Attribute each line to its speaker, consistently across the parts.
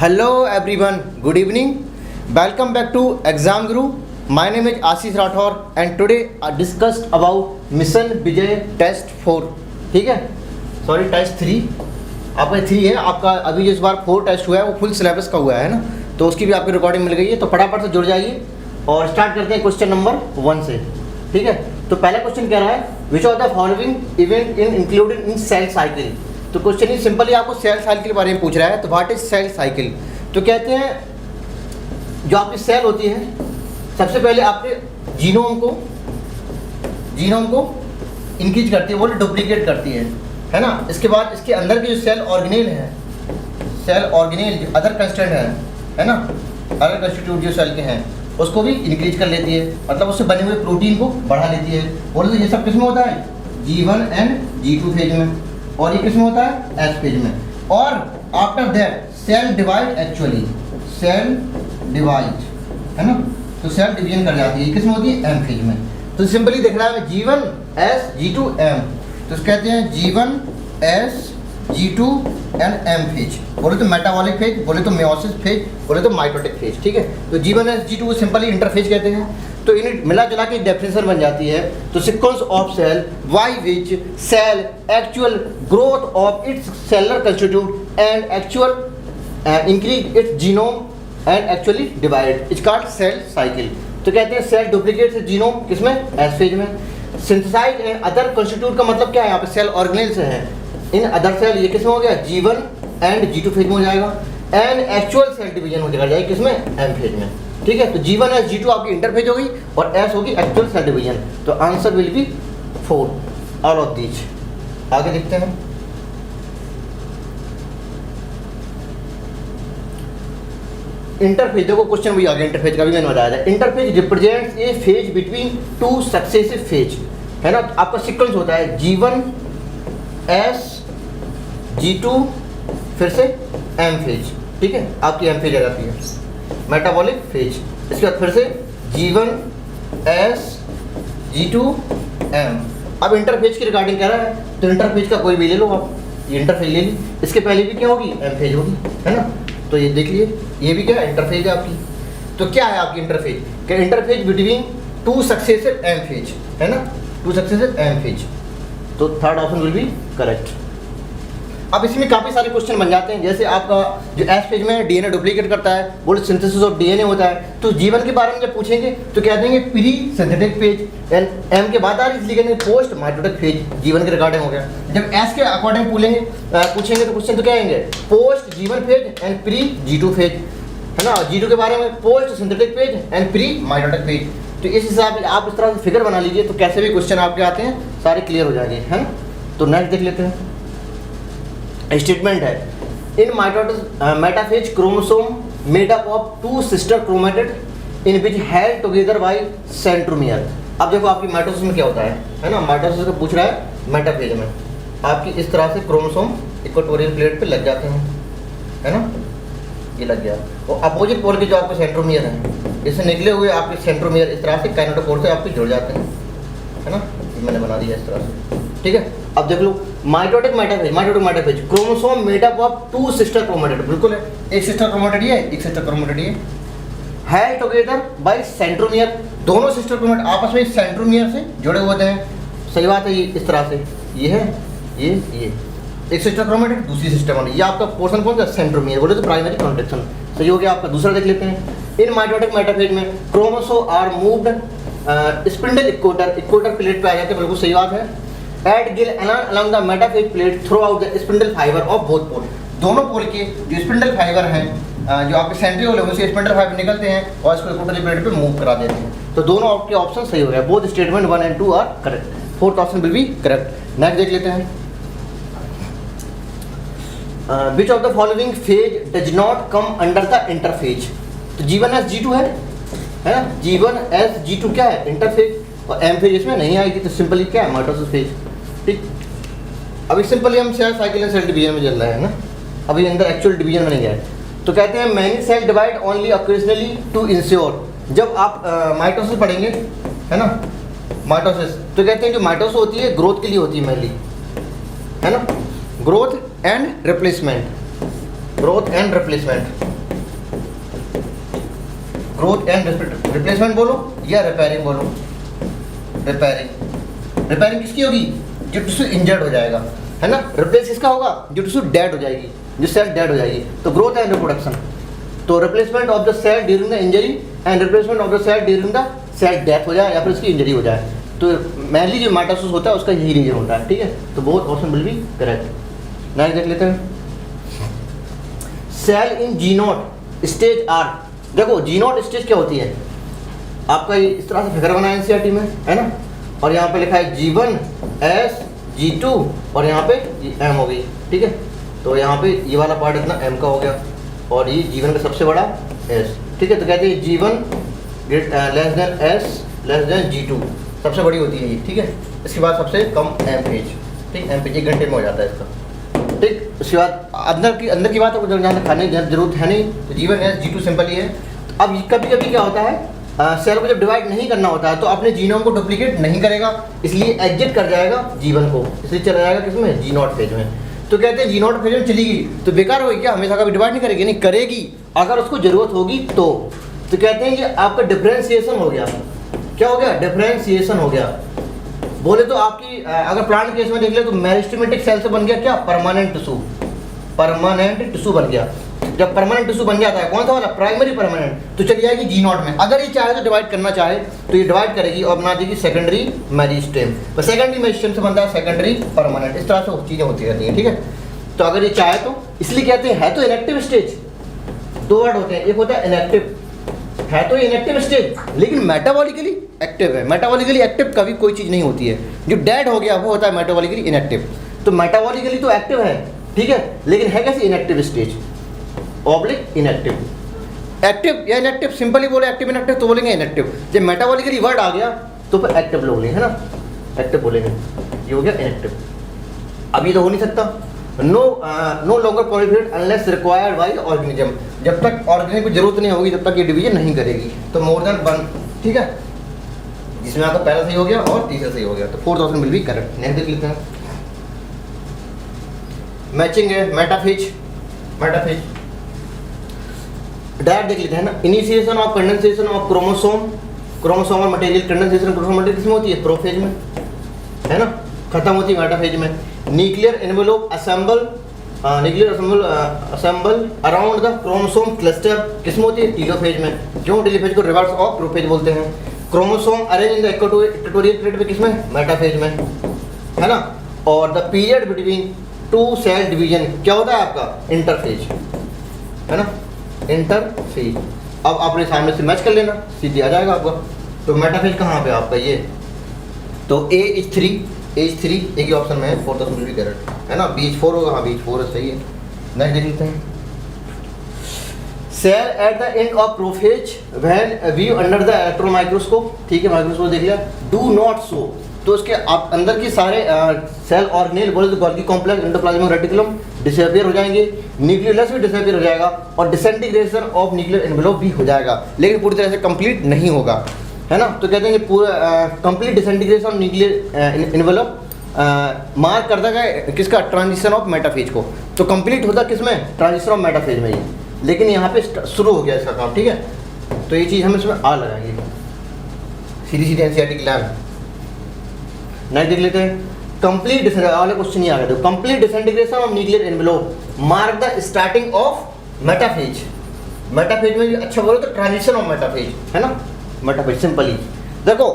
Speaker 1: Hello everyone, good evening. Welcome back to Exam Guru. My name is Ashish Rathore and today I discussed about Mission Vijay Test 4. ठीक है, sorry test 3. आपका 3 है, आपका अभी जो इस बार 4 टेस्ट हुआ है वो फुल सिलेबस का हुआ है ना, तो उसकी भी आपकी रिकॉर्डिंग मिल गई है. तो फटाफट से जुड़ जाइए और स्टार्ट करते हैं क्वेश्चन नंबर 1 से. ठीक है, तो पहला क्वेश्चन कह रहा है which of the following event in included in cell cycle. तो क्वेश्चन ही सिंपली आपको सेल साइकिल के बारे में पूछ रहा है. तो व्हाट इज सेल साइकिल. तो कहते हैं जो आपकी सेल होती है, सबसे पहले आपके जीनोम को इंक्रीज करती है, वो डुप्लीकेट करती है ना. इसके बाद इसके अंदर के जो सेल ऑर्गेनेल जो अदर कंस्टिट्यूएंट है ना, अदर कंस्टिट्यूट जो सेल के हैं उसको भी इंक्रीज कर लेती है, मतलब उससे बने हुए प्रोटीन को बढ़ा लेती है. बोले तो ये सब किस में होता है, G1 एंड G2 फेज में, और ये किस में होता है, S फेज में. और after that cell divide, actually cell divide है ना, तो सेल डिवीजन कर जाती है, किस में होती है, M फेज में. तो सिंपली देख रहा है G1 S G2 M, तो कहते हैं G1 S G2 and M phase. बोले तो मेटाबॉलिक फेज, बोले तो मेयोसिस फेज, बोले तो माइटोटिक फेज. ठीक है, तो G1 S G2 को सिंपली इंटरफेज कहते हैं. तो इन्हें मिला जुला के डेफिनेशन बन जाती है. तो sequence of cell by which cell actual growth of its cellular constituent and actual increase its genome and actually divide is called cell cycle. तो कहते हैं सेल डुप्लीकेट से जीनोम किसमें, एस फेज में. सिंथेसाइज एंड अदर कंस्टिट्यूट का मतलब क्या है, यहाँ पे सेल ऑर्गेनेल से है. इन अदर सेल ये किसमें हो गया, G1 एंड G2 फेज में हो जाएगा. एंड एक्चुअल सेल डिवीजन हो जाएगा किसमें, M फेज में. ठीक है, तो G1 एस G2 आपकी इंटरफेज हो गई और S होगी एक्चुअल सेल डिवीजन. तो answer will be 4 all of these. आगे देखते हैं. इंटरफेज, देखो क्वेश्चन भी आगे इंटरफेज का भी मैंने बताया था. Interphase represents a phase between two successive phase, है ना. तो आपका सीक्वेंस होता है G1 S G2 फिर से M फेज. ठीक है, आपकी M फेज आ जाती है, मेटाबॉलिक फेज. इसके बाद फिर से G1 S G2 M. अब इंटरफेज की रिगार्डिंग कह रहा है, तो इंटरफेज का कोई भी ले लो आप, ये इंटरफेज ले ली. इसके पहले भी क्या होगी, M फेज होगी, है ना. तो ये देख लिए, ये भी क्या इंटरफेज है आपकी. तो क्या है आपकी इंटरफेज, क्या interphase between two successive M phase, है ना, टू सक्सेसिव M फेज. तो third option will be correct. अब इसमें काफ़ी सारे क्वेश्चन बन जाते हैं. जैसे आपका जो एस फेज में डीएनए डुप्लीकेट करता है, वो सिंथेसिस ऑफ डीएनए होता है. तो जीवन के बारे में जब पूछेंगे तो कह देंगे pre synthetic phase. And M के बाद आ रही इसलिए कहेंगे पोस्ट माइटोटिक फेज. जीवन के रिगार्डिंग हो गया. जब एस के अकॉर्डिंग पूछेंगे तो क्वेश्चन तो क्या आएंगे, पोस्ट जीवन phase and pre G2 phase, है ना. G2 के बारे में post synthetic phase and pre mitotic phase. तो इस हिसाब से आप इस तरह से फिगर बना लीजिए, तो कैसे भी क्वेश्चन आपके आते हैं सारे क्लियर हो जाएंगे, है ना. तो नेक्स्ट देख लेते हैं. स्टेटमेंट है in metaphase chromosome made up of two sister chromatid in which held together by centromere. अब देखो आपकी माइटोसिस में क्या होता है ना, माइटोसिस का पूछ रहा है. मेटाफेज में आपकी इस तरह से क्रोमोसोम इक्वेटोरियल प्लेट पे लग जाते हैं, है ना, ये लग गया. और अपोजिट पोल के जो आपके सेंट्रोमियर हैं, इससे निकले हुए आपके सेंट्रोमियर इस तरह से काइनेटोकोर से आपके जुड़ जाते हैं, है ना. मैंने बना दिया इस तरह से. ठीक है, अब देख लो mitotic metaphase chromosome made up of two sister chromatid. बिल्कुल है, एक सिस्टर क्रोमेटिड ये, एक सिस्टर क्रोमेटिड ये, हेल्ड टुगेदर बाय सेंट्रोमियर. दोनों सिस्टर क्रोमेटिड आपस में सेंट्रोमियर से जुड़े हुए हैं. सही बात है, ये इस तरह से ये है, ये एक सिस्टर क्रोमेटिड, दूसरी सिस्टर क्रोमेटिड. ये आपका पोर्शन कौन सा, सेंट्रोमियर. बोले तो प्राइमरी कॉन्ट्रैक्शन. सही हो गया आपका. दूसरा देख लेते हैं. इन माइटोटिक मेटाफेज में chromosome are moved spindle equator plate पे आ जाते हैं. बिल्कुल सही बात है. At gill along the metaphase plate throughout the spindle fibre of both pole. दोनों पोल के जो स्पिंडल फाइबर हैं, जो आपके सेंट्रियोल है, उससे स्पिंडल फाइबर निकलते हैं और इसको इक्वेटोरियल प्लेट पे मूव करा देते हैं. तो दोनों आपके ऑप्शन सही हो गए. Both statement 1 and 2 are correct. Fourth option will be correct. Next देख लेते हैं. Which of the following phase does not come under the interphase. तो G1 S G2 है ना. G1 S G2 क्या है, इंटरफेज. और M फेज इसमें नहीं आएगी, तो सिंपली क्या है, माइटोसिस फेज. ठीक, अभी सिंपली हम cell cycle and cell division में चल रहे हैं ना, अभी अंदर एक्चुअल डिवीजन में नहीं गए. तो कहते हैं many cell divide only occasionally to ensure. जब आप माइटोसिस पढ़ेंगे, है ना, माइटोसिस, तो कहते हैं जो माइटोसिस होती है ग्रोथ के लिए होती है मेनली, है ना, growth and replacement. Growth and replacement बोलो या रिपेयरिंग बोलो, रिपेयरिंग किसकी होगी, जो टिश्यू इंजर्ड हो जाएगा, है ना। रिप्लेस किसका होगा, जो टिश्यू डेड हो जाएगी, जो सेल डेड हो जाएगी। तो ग्रोथ एंड रिप्रोडक्शन, तो replacement of the cell during the injury and replacement of the cell during the cell death हो जाए या फिर उसकी इंजरी हो जाए। तो मेनली जो माइटोसिस होता है उसका यही रीजन होता है, ठीक है। तो both option will be correct. Next देख लेते हैं, cell in G not stage are. देखो जी नॉट स्टेज क्या होती है, आपका ये इस तरह से फिगर बना है एनसीईआरटी में, है ना। और यहाँ पे लिखा है G1 S G2 और यहाँ पे M हो गई, ठीक है। तो यहाँ पे ये वाला पार्ट इतना M का हो गया और ये G1 का सबसे बड़ा S, ठीक है। तो कहते हैं G1 less than S less than G2, सबसे बड़ी होती है ये, ठीक है। इसके बाद सबसे कम M पेज, ठीक, M पेज 1 घंटे में हो जाता है इसका, ठीक। उसके बाद अंदर की बात है, जहाँ खाने की जरूरत है नहीं, तो G1 S G2 सिंपल ही है। अब कभी कभी क्या होता है, सेल को जब डिवाइड नहीं करना होता है तो अपने जीनोम को डुप्लीकेट नहीं करेगा, इसलिए एग्जिट कर जाएगा G1 को, इसलिए चला जाएगा किसमें, जी नॉट फेज में। तो कहते हैं जी नॉट फेज में चली गई तो बेकार होगी क्या, हमेशा कभी डिवाइड नहीं करेगी, नहीं करेगी अगर उसको जरूरत होगी तो कहते हैं कि आपका डिफरेंशिएशन हो गया। क्या हो गया, डिफरेंशिएशन हो गया। बोले तो आपकी अगर प्लांट केस में देख ले तो मेरिस्टेमेटिक सेल से बन गया क्या, परमानेंट टिश्यू बन गया। जब परमानेंट टिश्यू बन जाता है, कौन सा वाला, प्राइमरी परमानेंट, तो चली जाएगी जी नॉट में। अगर ये चाहे तो डिवाइड करना चाहे तो ये डिवाइड करेगी और बना देगी सेकेंडरी मेरिस्टेम। तो सेकेंडरी मेरिस्टेम से बनता है सेकेंडरी परमानेंट, इस तरह से चीज़ें होती रहती हैं, ठीक है। तो अगर ये चाहे तो, इसलिए कहते हैं है तो इनएक्टिव स्टेज, दो वर्ड होते हैं, एक होता है इनएक्टिव, है तो इनएक्टिव स्टेज लेकिन मेटाबॉलिकली एक्टिव है। मेटाबॉलिकली एक्टिव कभी कोई चीज़ नहीं होती है, जो डेड हो गया वो होता है मेटाबॉलिकली इनएक्टिव। तो मेटाबॉलिकली तो एक्टिव है, ठीक है, लेकिन है कैसे, inactive stage oblique inactive. Active या इनएक्टिव, सिंपली बोले एक्टिव इनएक्टिव तो बोलेंगे इनएक्टिव। जब मेटाबॉलिकली वर्ड आ गया तो फिर एक्टिव बोलेंगे, है ना, एक्टिव बोलेंगे। ये हो गया इनएक्टिव। अब ये तो हो नहीं सकता, no longer proliferate unless required by organism, जब तक ऑर्गेनिज्म की जरूरत नहीं होगी तब तक ये डिवीजन नहीं करेगी। तो मोर देन 1, ठीक है, जिसमें आपका पहला सही हो गया और तीसरा सही हो गया, तो 4th option will be correct. Next देख लेते हैं, मैचिंग है मेटाफेज डायरेक्ट देख लेते हैं ना। Initiation of condensation of chromosomal material, condensation chromosomal material किसमें होती है, प्रोफेज में, है ना, खत्म होती है मेटाफेज में। Nuclear envelope assemble around the chromosome cluster किसमें होती है, टीलोफेज में। क्यों, टेलोफेज को रिवर्स ऑफ प्रोफेज बोलते हैं। Chromosome arrange in the equatorial plate में किसमें, मेटाफेज में, है ना। और the period between 2 cell division क्या होता है आपका, इंटरफेज, है ना, इंटरफेज। अब आपने सामने से मैच कर लेना, सीधे आ जाएगा आपका। तो मेटाफेज कहाँ पे आपका ये, तो AH3 एक ही ऑप्शन में है, 4th option will be correct, है ना। BH4 होगा, हाँ BH4 सही है। नेक्स्ट देख लेते हैं, cell at the end of prophase when view under the electron microscope, ठीक है, माइक्रोस्कोप देख लिया, डू नॉट शो, तो उसके अंदर की सारे सेल ऑर्गेनेल बोले तो Golgi complex, endoplasmic reticulum disappear हो जाएंगे, न्यूक्लियोलस भी डिसअपियर हो जाएगा और डिसइंटीग्रेशन ऑफ न्यूक्लियर एनवेलोप भी हो जाएगा, लेकिन पूरी तरह से कंप्लीट नहीं होगा, है ना। तो कहते हैं कि पूरा complete disintegration of nuclear envelope mark कर देगा किसका, ट्रांजिशन ऑफ मेटाफेज को। तो कंप्लीट होता किसमें, ट्रांजिशन ऑफ मेटाफेज में ही, लेकिन यहाँ पे शुरू हो गया इसका काम, ठीक है। तो ये चीज़ हम इसमें आ लगाएंगे, सीधी एनसीईआरटी की लाइन। नेक्स्ट देख लेते हैं, कंप्लीट वाले क्वेश्चन ही आ गए। तो complete disintegration of nuclear envelope mark the starting of metaphase में अच्छा बोलो तो ट्रांजिशन ऑफ मेटाफेज, है ना, मेटाफेज सिंपली। देखो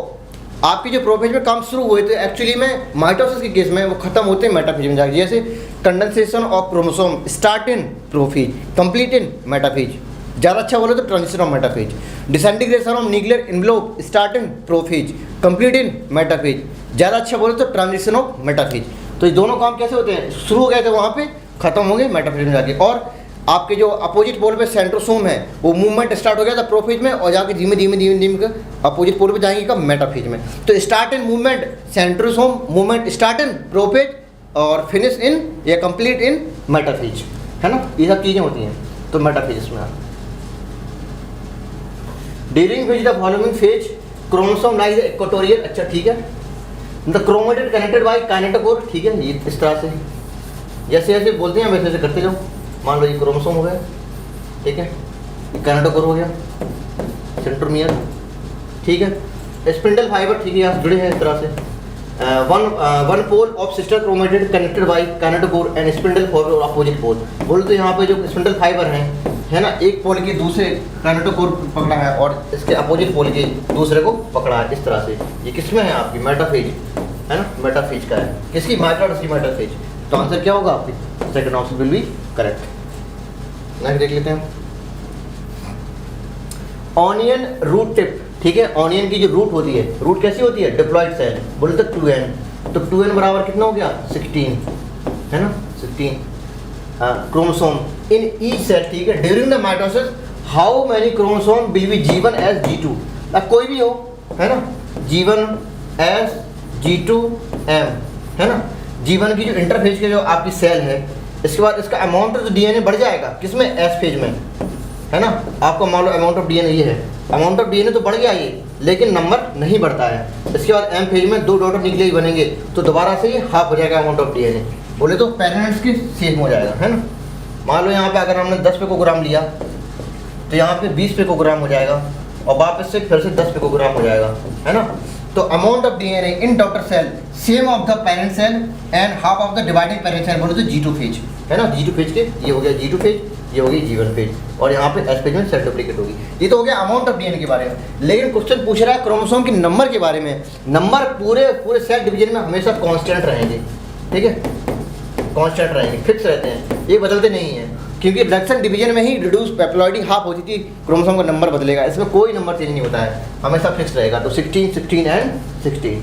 Speaker 1: आपकी जो प्रोफेज में काम शुरू हुए थे एक्चुअली में माइटोसिस के केस में वो खत्म होते हैं मेटाफेज में जाकर, जैसे condensation of chromosome start in prophase complete in metaphase, ज़्यादा अच्छा बोले तो transition of metaphase. Disintegration of nuclear envelope start in prophase complete in metaphase, ज़्यादा अच्छा बोले तो ट्रांजिशन ऑफ मेटाफेज। तो ये दोनों काम कैसे होते हैं, शुरू हो गए थे वहाँ पे, खत्म हो गए मेटाफेज में जाके। और आपके जो अपोजिट पोल पे सेंट्रोसोम है वो मूवमेंट स्टार्ट हो गया था प्रोफेज में और जाके धीमे धीमे अपोजिट पोल पे जाएंगे कब, मेटाफेज में। तो start in movement centrosome movement start in prophase और फिनिश इन या कंप्लीट इन मेटाफेज, है ना, ये सब चीज़ें होती हैं। तो मेटाफेज में during which the following phase chromosome lies equatorial, अच्छा ठीक है, the chromatid connected by kinetochore, ठीक है, ये इस तरह से जैसे जैसे बोलते हैं वैसे वैसे करते जाओ। मान लो ये क्रोमोसोम हो गया, ठीक है, ये काइनेटोकोर हो गया सेंट्रोमियर, ठीक है। स्पिंडल फाइबर, ठीक है, यहाँ जुड़े हैं इस तरह से। One pole of sister chromatid connected by kinetochore and spindle fibre opposite pole. बोले तो यहाँ पे जो स्पिंडल फाइबर हैं, है ना, एक पोल के दूसरे काइनेटोकोर पकड़ा है और इसके अपोजिट पोल के दूसरे को पकड़ा है इस तरह से। ये किसमें है आपकी मेटाफेज, है ना, मेटाफेज का है। किसकी? माइटोसिस की मेटाफेज। तो आंसर क्या होगा आपकी? Second option will be correct. Next देख लेते हैं। ऑनियन रूट टिप, ठीक है। ऑनियन की जो रूट होती है, रूट कैसी होती है? Diploid cell. बोले तो 2n, तो 2n बराबर कितना हो गया? 16, है ना, 16 क्रोमोसोम इन ईच सेल, ठीक है। During the mitosis how many chromosome will be G1 as G2? अब कोई भी हो, है ना, G1 as G2M, है ना। G1 की जो इंटरफेज के जो आपकी सेल है, इसके बाद इसका अमाउंट ऑफ DNA बढ़ जाएगा किसमें? S फेज में, है ना। आपको मान लो अमाउंट ऑफ DNA ये है, अमाउंट ऑफ DNA तो बढ़ गया ये, लेकिन नंबर नहीं बढ़ता है। इसके बाद M फेज में 2 डॉटर न्यूक्लियाई बनेंगे, तो दोबारा से ये हाफ हो जाएगा अमाउंट ऑफ DNA। बोले तो पेरेंट्स की सेम हो जाएगा, है ना। मान लो यहाँ पे अगर हमने 10 पिकोग्राम लिया, तो यहाँ पे 20 पिकोग्राम हो जाएगा और वापस से फिर से 10 पिकोग्राम हो जाएगा, है ना। तो amount of DNA in daughter cell same of the parent cell and half of the divided parent cell. बोले तो G2 फेज, है ना। G2 फेज के ये हो गया G2 फेज, ये होगी G1 फेज, और यहाँ पे S फेज में सेल डुप्लीकेट होगी। ये तो हो गया अमाउंट ऑफ DNA के बारे में। लेकिन क्वेश्चन पूछ रहा है क्रोमोसोम के नंबर के बारे में। नंबर पूरे सेल डिवीजन में हमेशा कांस्टेंट रहेंगे, ठीक है, कांस्टेंट रहेंगे, फिक्स रहते हैं, ये बदलते नहीं हैं। क्योंकि रिडक्शन डिवीजन में ही रिड्यूस पेप्लॉइडी हाफ होती थी, क्रोमोसोम का नंबर बदलेगा, इसमें कोई नंबर चेंज नहीं होता है, हमेशा फिक्स रहेगा। तो 16, 16 and 16।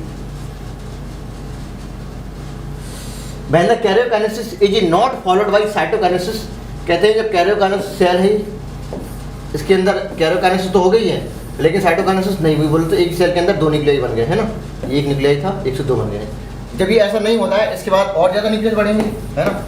Speaker 1: When the karyokinesis is not followed by cytokinesis, कहते हैं जब कैरियोकाइनेसिस सेल है, इसके अंदर कैरियोकाइनेसिस तो हो गई है, लेकिन साइटोकाइनेसिस नहीं हुई। बोले तो एक सेल के अंदर 2 न्यूक्लियाई बन गए, है ना। एक न्यूक्लियाई था, 1 से 2 बन गए। जब ये ऐसा नहीं होता है, इसके बाद और ज़्यादा न्यूक्लियस बढ़ेंगे, है ना।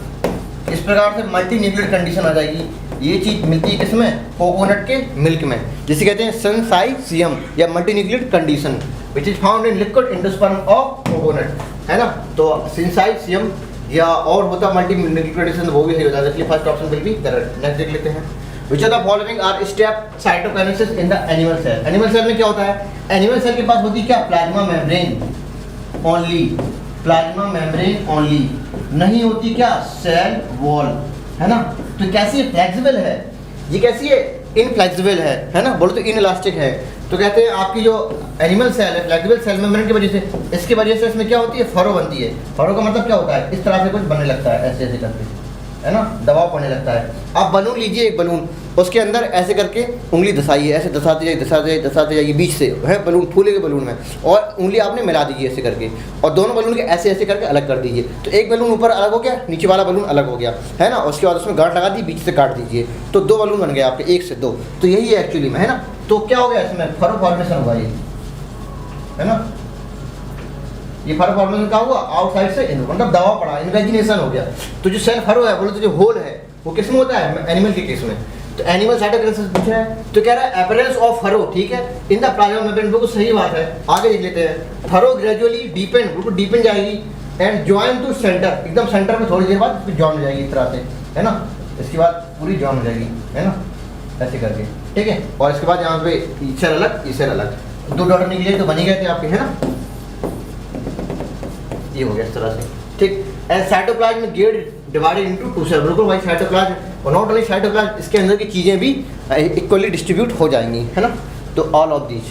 Speaker 1: इस प्रकार से मल्टी न्यूक्लियर कंडीशन आ जाएगी। ये चीज़ मिलती है किसमें? कोकोनट के मिल्क में, जिसे कहते हैं सिनसाइसियम या multi nuclear condition, which is found in liquid endosperm of coconut, है ना। तो सिनसाइसियम या और होता मल्टी न्यूक्लियर कंडीशन, वो भी सही होता है। इसलिए first option will be correct. Next देख लेते हैं। Which are the following are step cytokinesis in the animal cell. Animal cell में क्या होता है? एनिमल सेल के पास होती है क्या? Plasma membrane only, plasma membrane only, नहीं होती क्या? सेल वॉल, है ना। तो कैसी है? फ्लेक्सिबल है। ये कैसी है? इनफ्लेक्सिबल है ना। बोलो तो इनइलास्टिक है। तो कहते हैं आपकी जो एनिमल सेल है फ्लेक्सिबल सेल मेम्ब्रेन की वजह से, इसकी वजह से इसमें क्या होती है? फरो बनती है। फरो का मतलब क्या होता है? इस तरह से कुछ बनने लगता है, ऐसे ऐसे करके, है ना, दबाव पड़ने लगता है। आप बलून लीजिए, एक बलून, उसके अंदर ऐसे करके उंगली धसाइए, ऐसे धसाते जाइए, धसाते जाइए, बीच से है बलून, फूलेगा बलून में, और उंगली आपने मिला दीजिए ऐसे करके, और दोनों बलून के ऐसे ऐसे करके अलग कर दीजिए। तो एक बलून ऊपर अलग हो गया, नीचे वाला बलून अलग हो गया, है ना। उसके बाद उसमें गांठ लगा दी, बीच से काट दीजिए, तो 2 बलून बन गए आपके, 1 से 2। तो यही है एक्चुअली में, है ना। तो क्या हो गया इसमें? फरो फॉर्मेशन होगा ये, है ना। ये फरो फॉर्मेशन क्या हुआ? आउटसाइड से इन, मतलब दबाव पड़ा, इन्वेजिनेशन हो गया। तो जो सेल फरो है, बोले तो जो होल है वो किस में होता है? एनिमल के केस में। तो एनिमल साइटोकाइनेसिस पूछ रहा है, तो कह रहा है अपीयरेंस ऑफ फरो, ठीक है, इन द प्लाज्मा मेम्ब्रेन। बिल्कुल सही बात है। आगे देख लेते हैं। फरो ग्रेजुअली डीपेंड, बिल्कुल डीपेंड जाएगी, एंड ज्वाइन टू सेंटर, एकदम सेंटर में थोड़ी देर बाद फिर जॉइन हो जाएगी इस तरह से, है ना। इसके बाद पूरी जॉइन हो जाएगी, है ना, ऐसे करके, ठीक है। और इसके बाद यहाँ पे ईसर अलग, ईसर अलग, 2 डॉटर निकले तो बनी गए थे आपके, है ना। ये हो गया इस तरह से, ठीक। And cytoplasm get divided into 2 cell. बिल्कुल भाई, साइटोप्लाज्म और नॉट ओनली साइटोप्लाज्म, इसके अंदर की चीज़ें भी इक्वली डिस्ट्रीब्यूट हो जाएंगी, है ना। तो ऑल ऑफ दीज।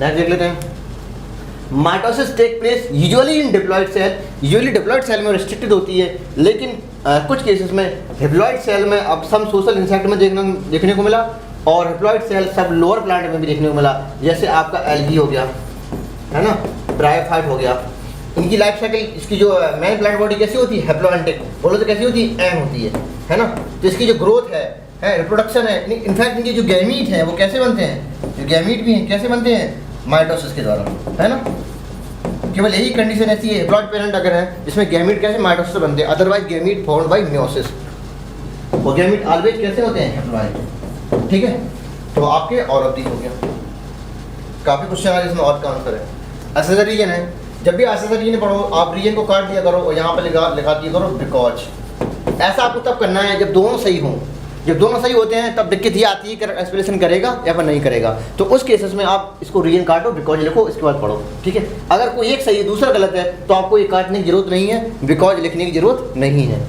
Speaker 1: नेक्स्ट देख लेते हैं। Mitosis take place usually in diploid cell. Usually diploid cell में रिस्ट्रिक्टेड होती है, लेकिन कुछ केसेस में डिप्लॉयड सेल में अब सम सोशल इंसेक्ट में देखने को मिला, और डिप्लॉयड सेल सब लोअर प्लांट में भी देखने को मिला, जैसे आपका एल्गी हो गया, है ना, ब्रायोफाइट हो गया। इनकी लाइफ साइकिल, इसकी जो मेन प्लांट बॉडी कैसी होती है? हैप्लोएंटिक। बोलो तो कैसी होती है? एन होती है ना। तो इसकी जो ग्रोथ है रिप्रोडक्शन है, इनफैक्ट इनके जो गैमीट हैं वो कैसे बनते हैं? जो गैमीट भी हैं कैसे बनते हैं? माइटोसिस के द्वारा, है ना। केवल यही कंडीशन ऐसी है, हैप्लॉइड पेरेंट अगर है जिसमें गैमीट कैसे? माइटोसिस से बनते हैं, otherwise gamete formed by meiosis. और गैमीट ऑलवेज कैसे होते हैं? हैप्लॉइड, ठीक है। तो आपके और ऑफ दीज हो गया। काफ़ी क्वेश्चन आ जिसमें और का आंसर है। एसेसर रीजन है, जब भी एसेसर रीजन पढ़ो आप रीजन को काट दिया करो और यहाँ पर लिखा दिया करो बिकॉज। ऐसा आपको तब करना है जब दोनों सही हों, जब दोनों सही होते हैं तब दिक्कत ये आती है कि एक्सप्लेनेशन करेगा या फिर नहीं करेगा। तो उस केसेस में आप इसको रीजन काटो, बिकॉज लिखो, इसके बाद पढ़ो, ठीक है। अगर कोई एक सही है दूसरा गलत है तो आपको ये काटने की जरूरत नहीं है, बिकॉज लिखने की जरूरत नहीं है।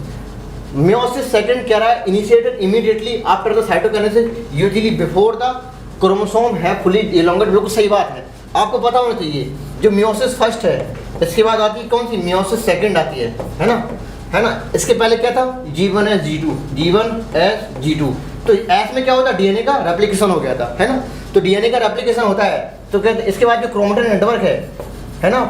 Speaker 1: मियोसिस सेकंड कह रहा है initiated immediately after the cytokinesis usually before the chromosome है फुली इलोंगेटेड। बिल्कुल सही बात है, आपको पता होना चाहिए जो मियोसिस फर्स्ट है इसके बाद आती है कौन सी, मियोसिस सेकंड आती है ना, है ना। इसके पहले क्या था, G1S G2, G1S G2। तो एस में क्या होता है, डीएनए का रेप्लिकेशन हो गया था, है ना। तो डीएनए का रेप्लिकेशन होता है तो कहते इसके बाद जो क्रोमेटिन नेटवर्क है ना,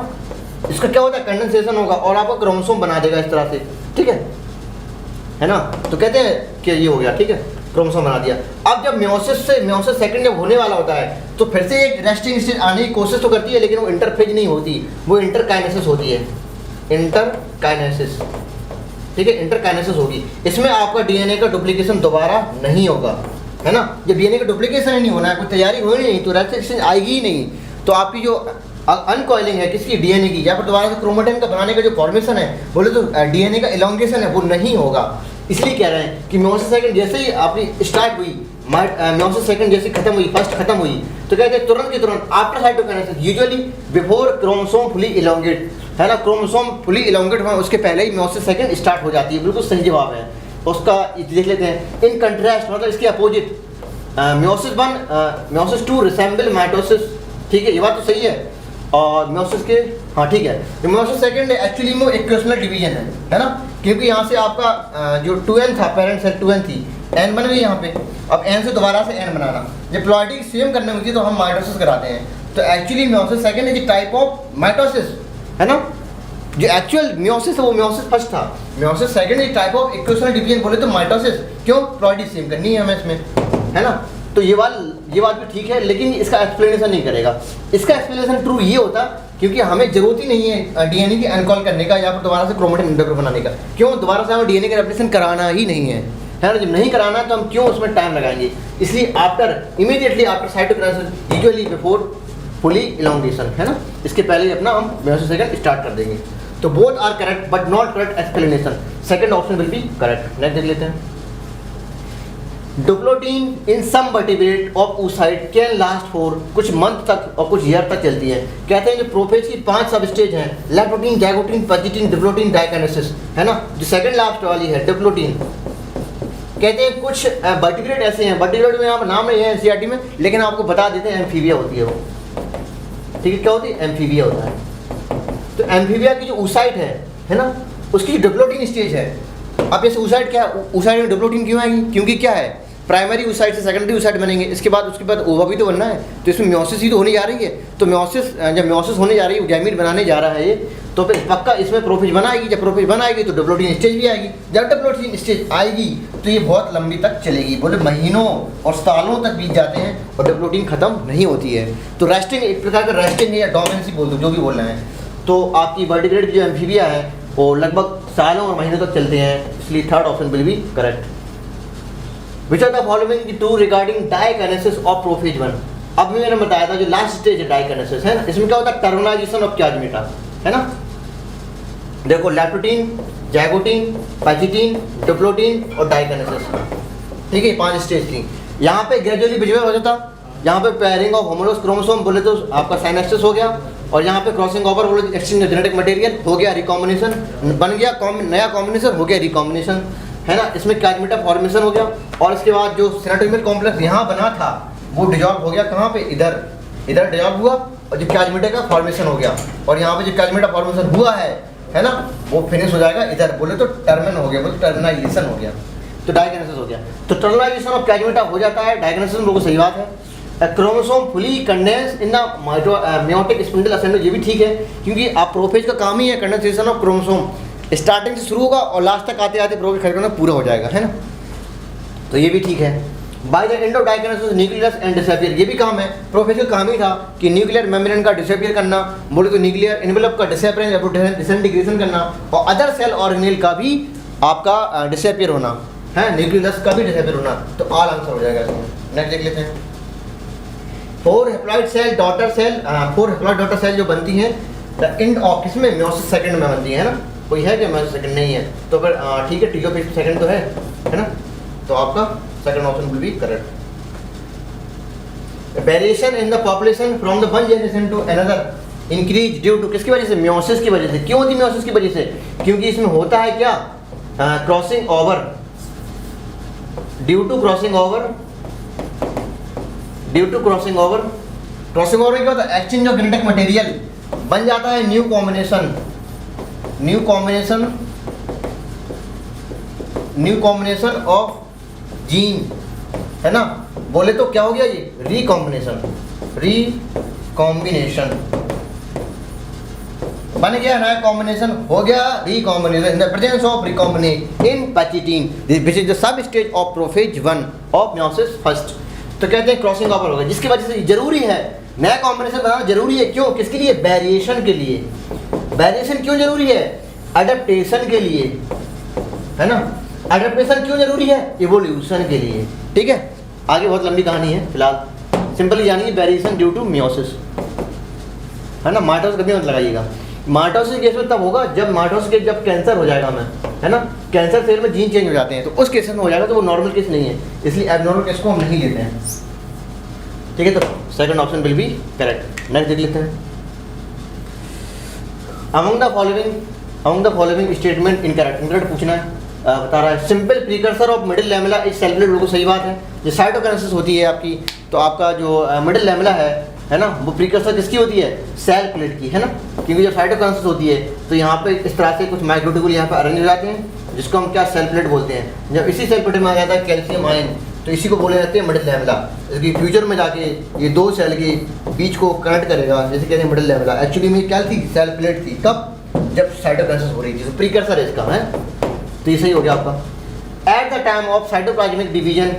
Speaker 1: इसका क्या होता है, कंडेंसेशन होगा और आपका क्रोमोसोम बना देगा इस तरह से, ठीक है ना। तो कहते हैं कि ये हो गया, ठीक है, क्रोमोसोम बना दिया। अब जब मियोसिस सेकंड जब होने वाला होता है तो फिर से एक रेस्टिंग स्टेज आने की कोशिश तो करती है, लेकिन वो इंटरफेज नहीं होती, वो इंटरकाइनेसिस होती है, इंटरकाइनेसिस, ठीक है, इंटरकाइनेसिस होगी। इसमें आपका डीएनए का डुप्लीकेशन दोबारा नहीं होगा, है ना। जब डीएनए का डुप्लीकेशन ही नहीं होना है, कोई तैयारी हुई नहीं तो रेस्टिंग स्टेज आएगी ही नहीं। तो आपकी जो अनकॉइलिंग है किसकी, डीएनए की, या फिर दोबारा से क्रोमेटिन का बनाने का जो फॉर्मेशन है, बोले तो डीएनए का इलोंगेशन है, वो नहीं होगा। इसलिए कह रहे हैं कि मियोसिस सेकंड जैसे ही आपकी स्टार्ट हुई, मियोसिस सेकंड जैसे खत्म हुई, फर्स्ट खत्म हुई, तो कहते हैं तुरंत के तुरंत after cytokinesis usually before chromosome fully elongate, है ना, क्रोमोसोम फुली इलोंगेट हुआ उसके पहले ही मियोसिस सेकंड स्टार्ट हो जाती है। बिल्कुल सही जवाब है उसका, देख लेते हैं। इन कंट्रास्ट मतलब इसके opposite meiosis 1 meiosis 2 resemble mitosis, ठीक है, ये बात तो सही है। और मियोसिस के, हाँ ठीक है, मियोसिस सेकंड एक्चुअली में इक्वेशनल डिवीजन है ना, क्योंकि यहाँ से आपका जो 2n था, पेरेंट्स है 2n थी, n बन गई यहाँ पे, अब n से दोबारा से n बनाना, जब प्लॉइडिंग सेम करने होती है तो हम माइटोसिस कराते हैं। तो actually meiosis second is type of mitosis, है ना। जो एक्चुअल मियोसिस है वो मियोसिस फर्स्ट था, meiosis second is type of equational division, बोले तो माइटोसिस, क्यों, प्लॉइडिंग सेम करनी है हमें इसमें, है ना। तो ये बात भी ठीक है, लेकिन इसका एक्सप्लेनेशन नहीं करेगा। इसका एक्सप्लेनेशन ट्रू ये होता क्योंकि हमें जरूरत ही नहीं है डीएनए की अनकॉल करने का या फिर दोबारा से क्रोमेटिन नेटवर्क बनाने का। क्यों, दोबारा से हमें डीएनए का रेप्लिकेशन कराना ही नहीं है ना। जब नहीं कराना है तो हम क्यों उसमें टाइम लगाएंगे। इसलिए immediately after cytokinesis usually before fully elongation, है ना, इसके पहले अपना हम मियोसिस सेकंड स्टार्ट कर देंगे। तो both are correct but not correct explanation, second option will be correct. Next देख लेते हैं। Diplotene in some vertebrate of oocyte can last for कुछ मंथ तक और कुछ ईयर तक चलती है। कहते हैं जो प्रोफेज की 5 सब स्टेज हैं, लैक्टोटीन, जैगोटीन, पजिटीन, डिप्लोटीन, डाइकाइनेसिस, है ना। जो सेकंड लास्ट वाली है डिप्लोटीन, कहते हैं कुछ वर्टिब्रेट ऐसे हैं, वर्टिब्रेट में यहाँ नाम नहीं है एनसीईआरटी में, लेकिन आपको बता देते हैं एम्फीबिया होती है वो, ठीक है, क्या होती है, एम्फीबिया होता है। तो एम्फीबिया की जो oocyte है ना, उसकी डिप्लोटीन स्टेज है। अब जैसे oocyte क्या है, oocyte में डिप्लोटीन क्यों आएगी, क्योंकि क्या है, प्राइमरी oocyte से सेकेंडरी oocyte बनेंगे, इसके बाद ओवा भी तो बनना है, तो इसमें मियोसिस ही तो होने जा रही है। तो जब मियोसिस होने जा रही है, गैमीट बनाने जा रहा है ये, तो फिर पक्का इसमें प्रोफेज बनाएगी। जब प्रोफेज बनाएगी तो डिप्लोटीन स्टेज भी आएगी। जब डिप्लोटीन स्टेज आएगी तो ये बहुत लंबी तक चलेगी, बोले महीनों और सालों तक बीत जाते हैं और डिप्लोटीन खत्म नहीं होती है। तो रेस्टिंग, एक प्रकार का रेस्टिंग या डोमेंसी बोल दो, जो भी बोल रहे हैं। तो आपकी वर्टिब्रेट जो एम्फीबिया है वो लगभग सालों और महीनों तक चलते हैं, इसलिए third option will be correct. Which are the following true regarding diakinesis of prophase 1। अब मैंने बताया था जो लास्ट स्टेज है डाइकाइनेसिस, है ना, इसमें क्या होता है, टर्मिनाइजेशन ऑफ प्लाज्मेटा, है ना। देखो लैक्टोटीन, जैगोटीन, पैजिटीन, डिप्लोटीन और डाइकाइनेसिस, ठीक है, 5 स्टेज थी। यहाँ पे ग्रेजुअली बिजवे हो जाता, यहाँ पे पेयरिंग ऑफ होमोलोगस क्रोमोसोम बोले तो आपका साइनेप्सिस हो गया, और यहाँ पे क्रॉसिंग ओवर बोले तो एक्सचेंज जेनेटिक मटेरियल हो गया, रिकॉम्बिनेशन बन गया, नया कॉम्बिनेशन हो गया, रिकॉम्बिनेशन, है ना। इसमें प्लाज्मेटा फॉर्मेशन हो गया, और इसके बाद जो सेरोटोनिन कॉम्प्लेक्स यहाँ बना था वो डिजॉल्व हो गया, कहाँ पे, इधर डिजॉल्व हुआ, और जो प्लाज्मेटा का फॉर्मेशन हो गया, और यहाँ पे जो प्लाज्मेटा फॉर्मेशन हुआ है ना, वो फिनिश हो जाएगा इधर, बोले तो टर्मिन हो गया, बोले टर्मिनाइजेशन हो गया, तो डाइकाइनेसिस हो गया। तो टर्मिनाइजेशन ऑफ प्लाज्मेटा हो जाता है, डाइकाइनेसिस बिल्कुल सही बात है। Chromosome fully condense in the meiotic spindle assembly, ये भी ठीक है, क्योंकि आप प्रोफेज का काम ही है कंडेंसेशन ऑफ क्रोमोसोम, स्टार्टिंग से शुरू होगा और लास्ट तक आते आते प्रोफेज खत्म पूरा हो जाएगा, है ना। तो ये भी ठीक है। By the end of diakinesis nucleus and disappear, ये भी काम है, प्रोफेज का काम ही था कि न्यूक्लियर मेम्ब्रेन का डिसअपियर करना, बोले तो न्यूक्लियर एनवेलप का डिसइंटीग्रेशन करना, और अदर सेल ऑर्गेनेल का भी आपका डिसअपियर होना है, न्यूक्लियस का भी डिसअपियर होना। तो ऑल आंसर हो जाएगा इसमें। नेक्स्ट देख लेते हैं। 4 हैप्लॉइड सेल डॉटर सेल जो बनती हैं द एंड ऑफ, किसमें, मियोसिस सेकंड में बनती है ना। कोई है कि मियोसिस सेकंड नहीं है, तो फिर ठीक है, टीओपी सेकंड तो है ना। तो आपका second option will be correct. Variation in the population from the one generation to another increase due to किसकी वजह से? मियोसिस की वजह से। क्यों होती मियोसिस की वजह से? क्योंकि इसमें होता है क्या, crossing over, due to crossing over, due to crossing over. Crossing over में क्या होता है? एक्सचेंज ऑफ जेनेटिक मटेरियल, बन जाता है new combination, new combination, new combination of gene, है ना। बोले तो क्या हो गया ये? रिकॉम्बिनेशन, रिकॉम्बिनेशन बन गया, नया कॉम्बिनेशन हो गया, recombination in the presence of recombinate in pachytene which is the sub stage of prophase 1 of meiosis first. तो कहते हैं क्रॉसिंग ओवर होगा, जिसकी वजह से जरूरी है नया कॉम्बिनेशन बनाना जरूरी है। क्यों? किसके लिए? वेरिएशन के लिए। वेरिएशन क्यों जरूरी है? अडेप्टेशन के लिए, है ना। अडेप्टेशन क्यों जरूरी है? इवोल्यूशन के लिए। ठीक है, आगे बहुत लंबी कहानी है, फिलहाल सिंपली जानिए वेरिएशन ड्यू टू मियोसिस, है ना। माइटोसिस कभी मत लगाइएगा। माइटोसिस केस में तब होगा जब माइटोसिस केस जब कैंसर हो जाएगा हमें, है ना। कैंसर सेल में जीन चेंज हो जाते हैं, तो उस केस में हो जाएगा, तो वो नॉर्मल केस नहीं है, इसलिए एबनॉर्मल केस को हम नहीं लेते हैं। ठीक है, तो second option will be correct. Next देख लेते हैं। Among the following statement incorrect. Incorrect पूछना है, बता रहा है simple precursor of middle lamella is cell plate. बिल्कुल सही बात है। जो साइटोकाइनेसिस होती है आपकी, तो आपका जो मिडिल लैमेला है ना, वो प्रीकर्सर किसकी होती है? सेल प्लेट की, है ना। क्योंकि जब साइटोकाइनेसिस होती है तो यहाँ पे इस तरह से कुछ माइक्रोट्यूबुल यहाँ पे अरेंज हो जाते हैं, जिसको हम क्या सेल प्लेट बोलते हैं। जब इसी सेल प्लेट में आ जाता है कैल्शियम आयन, तो इसी को बोले जाते हैं मिडिल लैमेला। इसकी फ्यूचर में जाके ये दो सेल के बीच को कनेक्ट करेगा, जैसे कहते हैं मिडिल लैमेला। एक्चुअली में क्या थी? सेल प्लेट थी। कब? जब साइटोकाइनेसिस हो रही थी। तो प्रीकर्सर है इसका, है। तो ये सही हो गया आपका। At the time of cytoplasmic division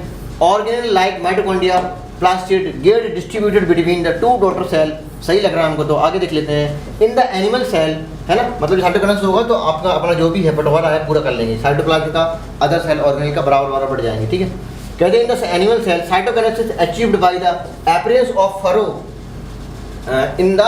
Speaker 1: organelle like mitochondria plastid get distributed between the two daughter cell. सही लग रहा है हमको, तो आगे देख लेते हैं। इन द एनिमल सेल, है ना, मतलब साइटोकाइनेसिस होगा तो आपका अपना जो भी है बंटवारा है पूरा कर लेंगे। साइटोप्लाज्म का अदर सेल ऑर्गेनेल का बराबर बढ़ जाएंगे। ठीक है, कहते हैं in the animal cell cytokinesis achieved by the appearance of furrow in the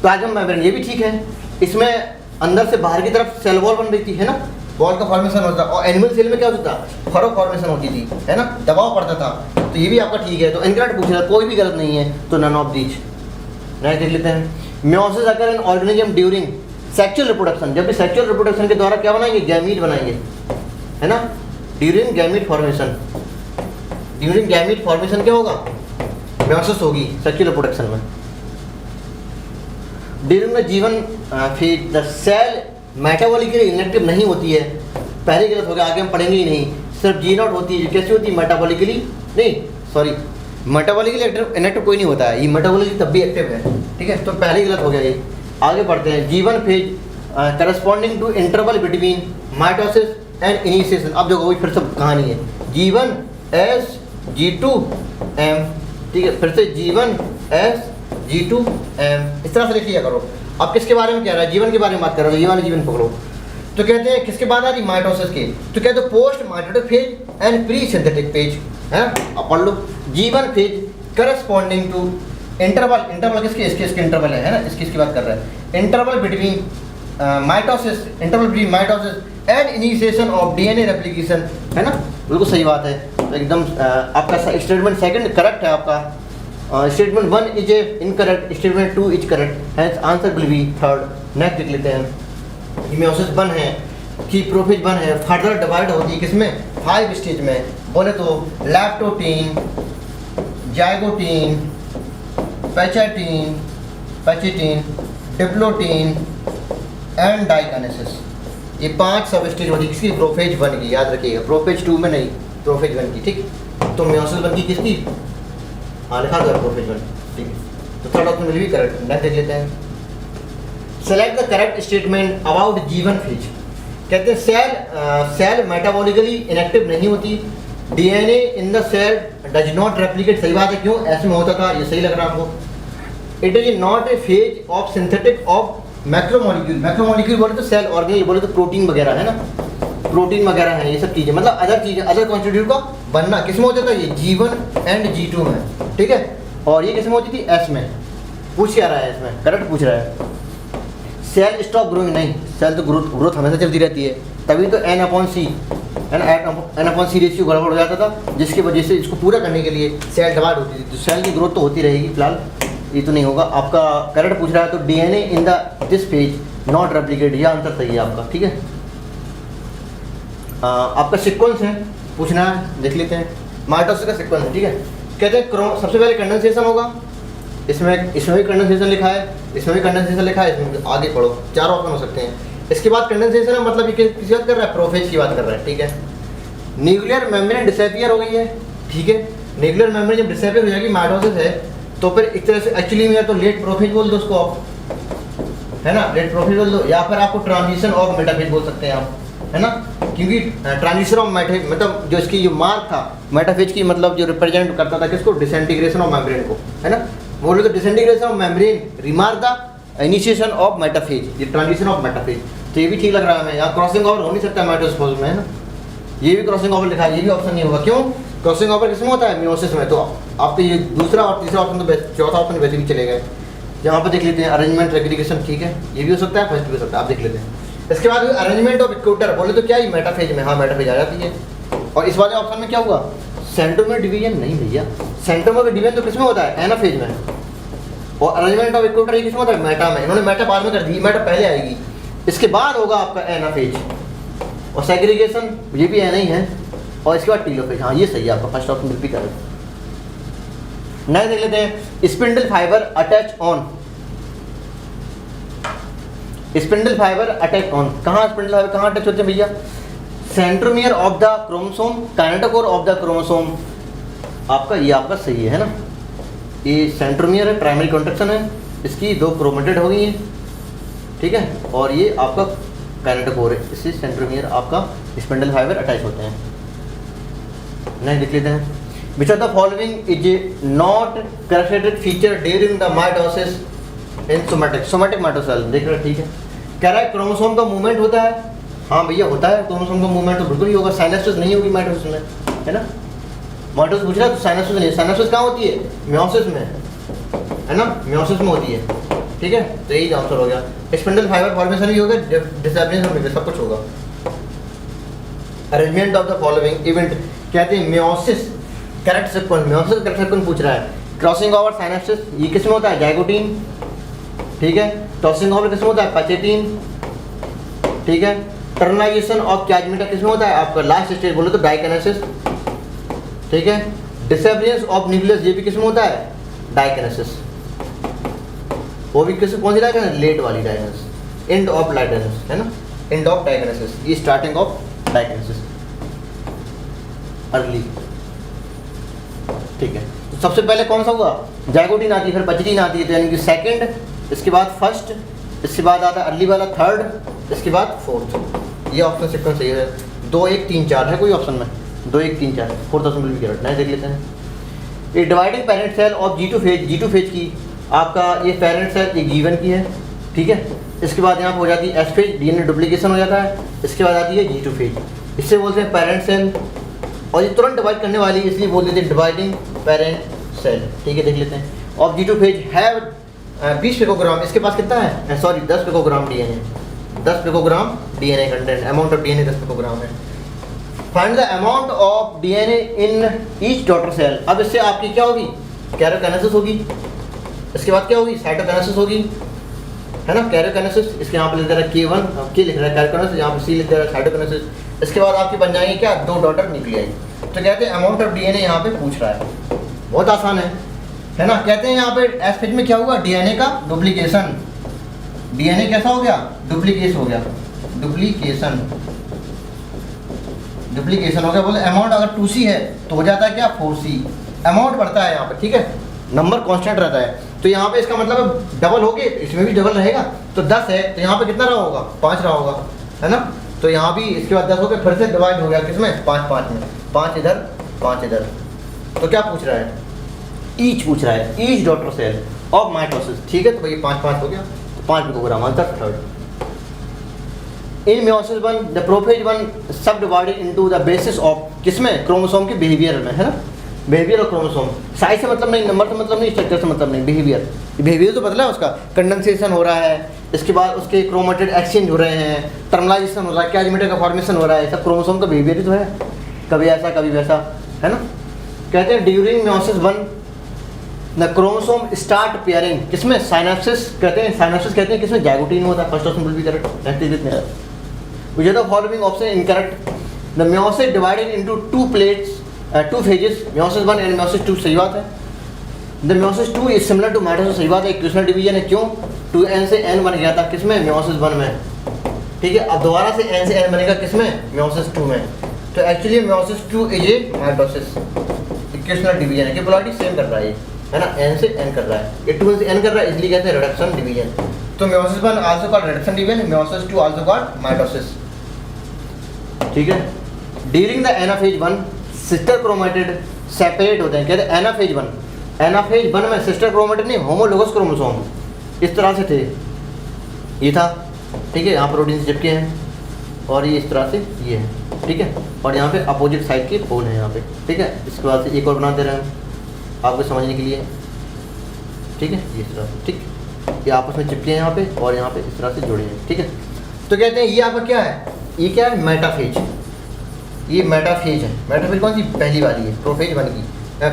Speaker 1: plasm membrane. ये भी ठीक है। इसमें अंदर से बाहर की तरफ सेल वॉल बन रही थी, है ना, बॉल का फॉर्मेशन होता था। और एनिमल सेल में क्या होता था? फरो फॉर्मेशन होती थी, है ना, दबाव पड़ता था। तो ये भी आपका ठीक है। तो इनकरेक्ट पूछ रहा है, कोई भी गलत नहीं है, तो नन ऑफ दीज। नेक्स्ट देख लेते हैं। मियोसिस अकर इन ऑर्गेनिज्म ड्यूरिंग सेक्सुअल रिप्रोडक्शन। जब भी सेक्सुअल रिप्रोडक्शन के द्वारा क्या बनाएंगे? गैमीट बनाएंगे, है ना। During gamete formation, during gamete formation क्या होगा? मियोसिस होगी सेक्सुअल रिप्रोडक्शन में। During the G one phase the cell metabolically inactive नहीं होती है। पहले गलत हो गया, आगे हम पढ़ेंगे ही नहीं। सिर्फ जी नॉट होती है। कैसी होती है? मेटाबॉलिकली नहीं, सॉरी, मेटाबॉलिकली इनएक्टिव कोई नहीं होता है। ये मेटाबॉलिकली तब भी एक्टिव है। ठीक है, तो पहले गलत हो गया ये। आगे बढ़ते हैं। G one phase corresponding to interval between mitosis and initiation. अब देखो वही फिर सब कहानी है। G1 S G2 M। ठीक है, फिर से G1 S G2 M, इस तरह से लिख लिया करो। अब किसके बारे में कह रहा है? जीवन के बारे में बात कर रहा है। ये वाला जीवन पकड़ो। तो कहते हैं किसके बाद आ रही? माइटोसिस के। तो कहते हैं post mitotic phase and pre synthetic phase, है। अब पढ़ लो। G1 phase corresponding to interval. Interval किसके? इसके इंटरवल है ना, इसकी बात कर रहा है। Interval between mitosis, interval between mitosis and initiation of DNA replication, है ना। बिल्कुल सही बात है। तो एकदम आपका स्टेटमेंट सेकंड करेक्ट है आपका। Statement 1 is incorrect, statement 2 is correct, hence answer will be third. Next देख लेते हैं। मियोसिस 1 है कि प्रोफेज 1 है, फर्दर डिवाइड होती है किसमें? 5 स्टेज में। बोले तो लैक्टोटीन, zygotene, pachytene, diplotene and diakinesis. ये 5 सब स्टेज होती है किसकी? प्रोफेज 1 की, याद रखिएगा। प्रोफेज 2 में नहीं, प्रोफेज 1 की। ठीक, तो मियोसिस 1 की किसकी? हाँ, लिखा दो प्रोफेज 1। ठीक है, तो third option will be correct. Next देख लेते हैं। Select the correct statement about G1 phase. कहते हैं सेल मेटाबॉलिकली इनएक्टिव नहीं होती। DNA in the cell does not replicate. सही बात है। क्यों? ऐसे में होता था, ये सही लग रहा है आपको। It is not A phase of synthetic of macromolecule. Macromolecule बोले तो सेल ऑर्गेनेल, बोले तो प्रोटीन वगैरह, है ना, प्रोटीन वगैरह है, ये सब चीज़ें, मतलब अदर चीज़ें, अदर कॉन्स्टिट्यूट का बनना किस में होता था? ये G1 एंड G2 में। ठीक है, और ये किस में होती थी? S में। पूछ क्या रहा है इसमें? करेक्ट पूछ रहा है। सेल स्टॉप ग्रोइंग नहीं, सेल तो ग्रोथ हमेशा चलती रहती है। तभी तो n/c है ना, n/c रेशियो गड़बड़ हो जाता था, जिसकी वजह से इसको पूरा करने के लिए सेल डिवाइड होती थी। तो सेल की ग्रोथ तो होती रहेगी, फिलहाल ये तो नहीं होगा। आपका करंट पूछ रहा है तो DNA in the this page not replicate, यह आंसर सही है आपका, ठीक है। आपका सीक्वेंस है पूछना है, देख लेते हैं। माइटोसिस का सीक्वेंस है, ठीक है। कहते हैं सबसे पहले कंडेंसेशन होगा, इसमें भी कंडेंसेशन लिखा है, इसमें भी कंडेंसेशन लिखा है, इसमें आगे पढ़ो, चार ऑप्शन हो सकते हैं। इसके बाद कंडेंसेशन है, मतलब ये किसी बात कर रहा है, प्रोफेज की बात कर रहा है, ठीक है। न्यूक्लियर मेम्ब्रेन डिसअपियर हो गई है, ठीक है। न्यूक्लियर मेम्ब्रेन जब डिसअपियर हो जाएगी, माइटोसिस है, तो फिर एक तरह से एक्चुअली में तो लेट प्रोफेज बोल दो उसको आप, है ना, लेट प्रोफेज बोल दो, या फिर आपको ट्रांजिशन ऑफ मेटाफेज बोल सकते हैं आप, है ना, क्योंकि ट्रांजिशन ऑफ मेटाफेज मतलब जो इसकी जो मार्क था मेटाफेज की, मतलब जो रिप्रेजेंट करता था किसको, डिसइंटीग्रेशन ऑफ मेम्ब्रेन को, है ना। बोले तो disintegration of membrane remark the initiation of metaphase, ये ट्रांजिशन ऑफ मेटाफेज, तो ये भी ठीक लग रहा है हमें। यहाँ क्रॉसिंग ओवर हो नहीं सकता माइटोसिस में, है ना, ये भी क्रॉसिंग ओवर लिखा है, ये भी ऑप्शन नहीं होगा। क्यों? क्रॉसिंग ओवर किसमें होता है, मियोसिस में। तो आपके ये दूसरा और तीसरा ऑप्शन तो चौथा ऑप्शन वैसे भी चले गए। यहाँ पर देख लेते हैं अरेंजमेंट एग्रीगेशन, ठीक है, ये भी हो सकता है, फर्स्ट भी हो सकता है, आप देख लेते हैं। इसके बाद अरेंजमेंट ऑफ इक्वेटर, बोले तो क्या ही मेटाफेज में, हाँ मेटाफेज आ जाती है। और इस वाले ऑप्शन में क्या हुआ, सेंट्रोमियर डिवीजन नहीं भैया, सेंट्रोमियर डिवीजन तो किसमें होता है, एनाफेज में, और अरेंजमेंट ऑफ इक्वेटर ये किसमें होता है, मेटा में। इन्होंने मेटा बाद में कर दी, मेटा पहले आएगी, इसके बाद होगा आपका एनाफेज, और सेग्रीगेशन ये भी एना ही है, और इसके बाद टीलोफेज, हाँ ये सही है आपका फर्स्ट ऑप्शन बिल्कुल करेक्ट। नेक्स्ट देख लेते हैं, spindle fibre attach on, spindle fibre attach on, कहाँ स्पिंडल फाइबर कहाँ अटैच होते हैं भैया, centromere of the chromosome, kinetochore of the chromosome, आपका ये आपका सही है ना, ये सेंट्रोमियर है, प्राइमरी कॉन्ट्रैक्शन है, इसकी दो क्रोमेटेड हो गई है, ठीक है, और ये आपका काइनेटोकोर है, इससे सेंट्रोमियर आपका स्पिंडल फाइबर अटैच होते हैं। नहीं देख लेते हैं, which of the following is not characteristic feature during the mitosis in somatic mitocell, देख रहे हैं, ठीक है। कह रहा है क्रोमोसोम का मूवमेंट होता है, हाँ भैया होता है, क्रोमोसोम का मूवमेंट तो बिल्कुल ही होगा, साइनेप्सिस नहीं होगी माइटोसिस में, है ना। माइटोसिस पूछ रहा है तो साइनेप्सिस नहीं, साइनेप्सिस कहाँ होती है, मियोसिस में, है ना, मियोसिस में होती है, ठीक है। तो यही आंसर हो गया, स्पिंडल फाइबर फॉर्मेशन भी होगा, डिसअपियरेंस भी, सब कुछ होगा। Arrangement of the following event, कहते हैं meiosis correct sequence, meiosis correct sequence पूछ रहा है। क्रॉसिंग ओवर साइनेप्सिस ये किसमें होता है, जाइगोटीन, ठीक है। क्रॉसिंग ओवर किसमें होता है, पचेटीन, ठीक है। टर्मिनाइजेशन ऑफ कैजमेटा किसमें होता है, आपका लास्ट स्टेज बोले तो डाइकेनेसिस, ठीक है। डिसअपियरेंस ऑफ न्यूक्लियस ये भी किसमें होता है, डाइकेनेसिस, वो भी किस कौन सी डाइकेनेसिस, लेट वाली डाइकेनेसिस, एंड ऑफ डाइकेनेसिस, है ना, एंड ऑफ डाइकेनेसिस, ये स्टार्टिंग ऑफ डाइकेनेसिस, अर्ली, ठीक है। तो सबसे पहले कौन सा हुआ, जाइगोटीन आती है, फिर पचेटीन आती है, तो यानी कि सेकंड, इसके बाद फर्स्ट, इसके बाद आता है अर्ली वाला थर्ड, इसके बाद फोर्थ, ये ऑप्शन सीक्वेंस सही है। 2 1 3 4 है कोई ऑप्शन में, 2 1 3 4, फोर्थ ऑप्शन बिल्कुल करेक्ट है। देख लेते हैं, ये dividing parent cell of G2 phase की, आपका ये पेरेंट सेल एक G1 की है, ठीक है। इसके बाद यहाँ पर हो जाती है S फेज, DNA डुप्लीकेशन हो जाता है, इसके बाद आती है G2 फेज, इससे बोलते हैं पेरेंट सेल, और ये तुरंत डिवाइड करने वाली इसलिए बोल देते हैं डिवाइडिंग पेरेंट सेल, ठीक है। देख लेते हैं, of G2 phase have 20 picogram, इसके पास कितना है, sorry 10 picogram DNA, 10 picogram DNA content, amount of DNA 10 picogram है। Find the amount of DNA in each daughter cell, अब इससे आपकी क्या होगी, कैरोकाइनेसिस होगी, इसके बाद क्या होगी, साइटोकाइनेसिस होगी, है ना, कैरोकाइनेसिस, इसके यहाँ पर लिख दे रहा है K1, K लिख रहा है कैरोकाइनेसिस, यहाँ पर C लिख दे रहा है साइटोकाइनेसिस, इसके बाद आपकी बन जाएंगे क्या, 2 डॉटर न्यूक्लियाई। तो कहते हैं अमाउंट ऑफ DNA यहाँ पे पूछ रहा है, बहुत आसान है ना। कहते हैं यहाँ पे एस फेज में क्या हुआ, DNA का डुप्लीकेशन, DNA कैसा हो गया, डुप्लीकेट हो गया, डुप्लीकेशन हो गया। बोले अमाउंट अगर 2C है तो हो जाता है क्या, 4C, अमाउंट बढ़ता है यहाँ पे, ठीक है, नंबर कांस्टेंट रहता है। तो यहाँ पे इसका मतलब डबल हो गया, इसमें भी डबल रहेगा, तो 10 है तो यहाँ पे कितना रहा होगा, 5 रहा होगा, है ना। तो यहाँ भी इसके बाद 10 हो गया, फिर से डिवाइड हो गया किसमें, 5 5 में, 5 इधर 5 इधर। तो क्या पूछ रहा है, ईच पूछ रहा है, each daughter cell of mitosis, ठीक है। तो भाई 5 5 हो गया, तो 5 picogram, answer third. In meiosis 1 the prophase 1 सब divided into the basis of, किसमें, क्रोमोसोम के बिहेवियर में, है ना, बिहेवियर और क्रोमोसोम, साइज से मतलब नहीं, नंबर से मतलब नहीं, स्ट्रक्चर से मतलब नहीं, बिहेवियर तो बदला है उसका, कंडेंसेशन हो रहा है, इसके बाद उसके क्रोमेटिड एक्सचेंज हो रहे हैं, टर्मिनाइजेशन हो रहा है, कैजमेटर का फॉर्मेशन हो रहा है, सब क्रोमोसोम का बिहेवियर तो है, कभी ऐसा कभी वैसा, है ना। कहते हैं during meiosis 1 the chromosome start pairing, किसमें, साइनेप्सिस कहते हैं, साइनेप्सिस कहते हैं किसमें, जाइगोटीन होता है, first option will be correct, which are the following option incorrect. The meiosis divided into two phases, meiosis 1 and meiosis 2, सही बात है। The meiosis 2 is similar to mitosis, सही बात है, इक्वेशनल डिवीजन है, क्यों, 2n से n बन गया था किसमें, मियोसिस 1 में, ठीक है। अब दोबारा से n से n बनेगा किसमें, मियोसिस 2 में। तो actually meiosis 2 is a mitosis, equational division है कि पोलैरिटी सेम कर रहा है ना, n से n कर रहा है, ये 2n से n कर रहा है, इसलिए कहते हैं रिडक्शन डिवीजन। तो meiosis 1 also called reduction division, meiosis 2 also called mitosis, ठीक है। During the anaphase 1 sister chromatid separate होते हैं, कहते हैं एनाफेज 1, एनाफेज 1 में सिस्टर क्रोमेटिड नहीं, होमोलोगस क्रोमोसोम इस तरह से थे, ये था, ठीक है, यहाँ प्रोटीन चिपके हैं और ये इस तरह से ये है, ठीक है, और यहाँ पे अपोजिट साइड के पोल हैं यहाँ पे, ठीक है। इसके बाद से एक और बना दे रहे हैं आपको समझने के लिए, ठीक है, ये इस तरह से, ठीक, ये आपस में चिपके हैं यहाँ पे और यहाँ पे इस तरह से जुड़े हैं, ठीक है। तो कहते हैं ये आपका क्या है, ये क्या है, मेटाफेज, ये मेटाफेज है। मेटाफेज कौन सी, पहली वाली है, प्रोफेज बनेगी,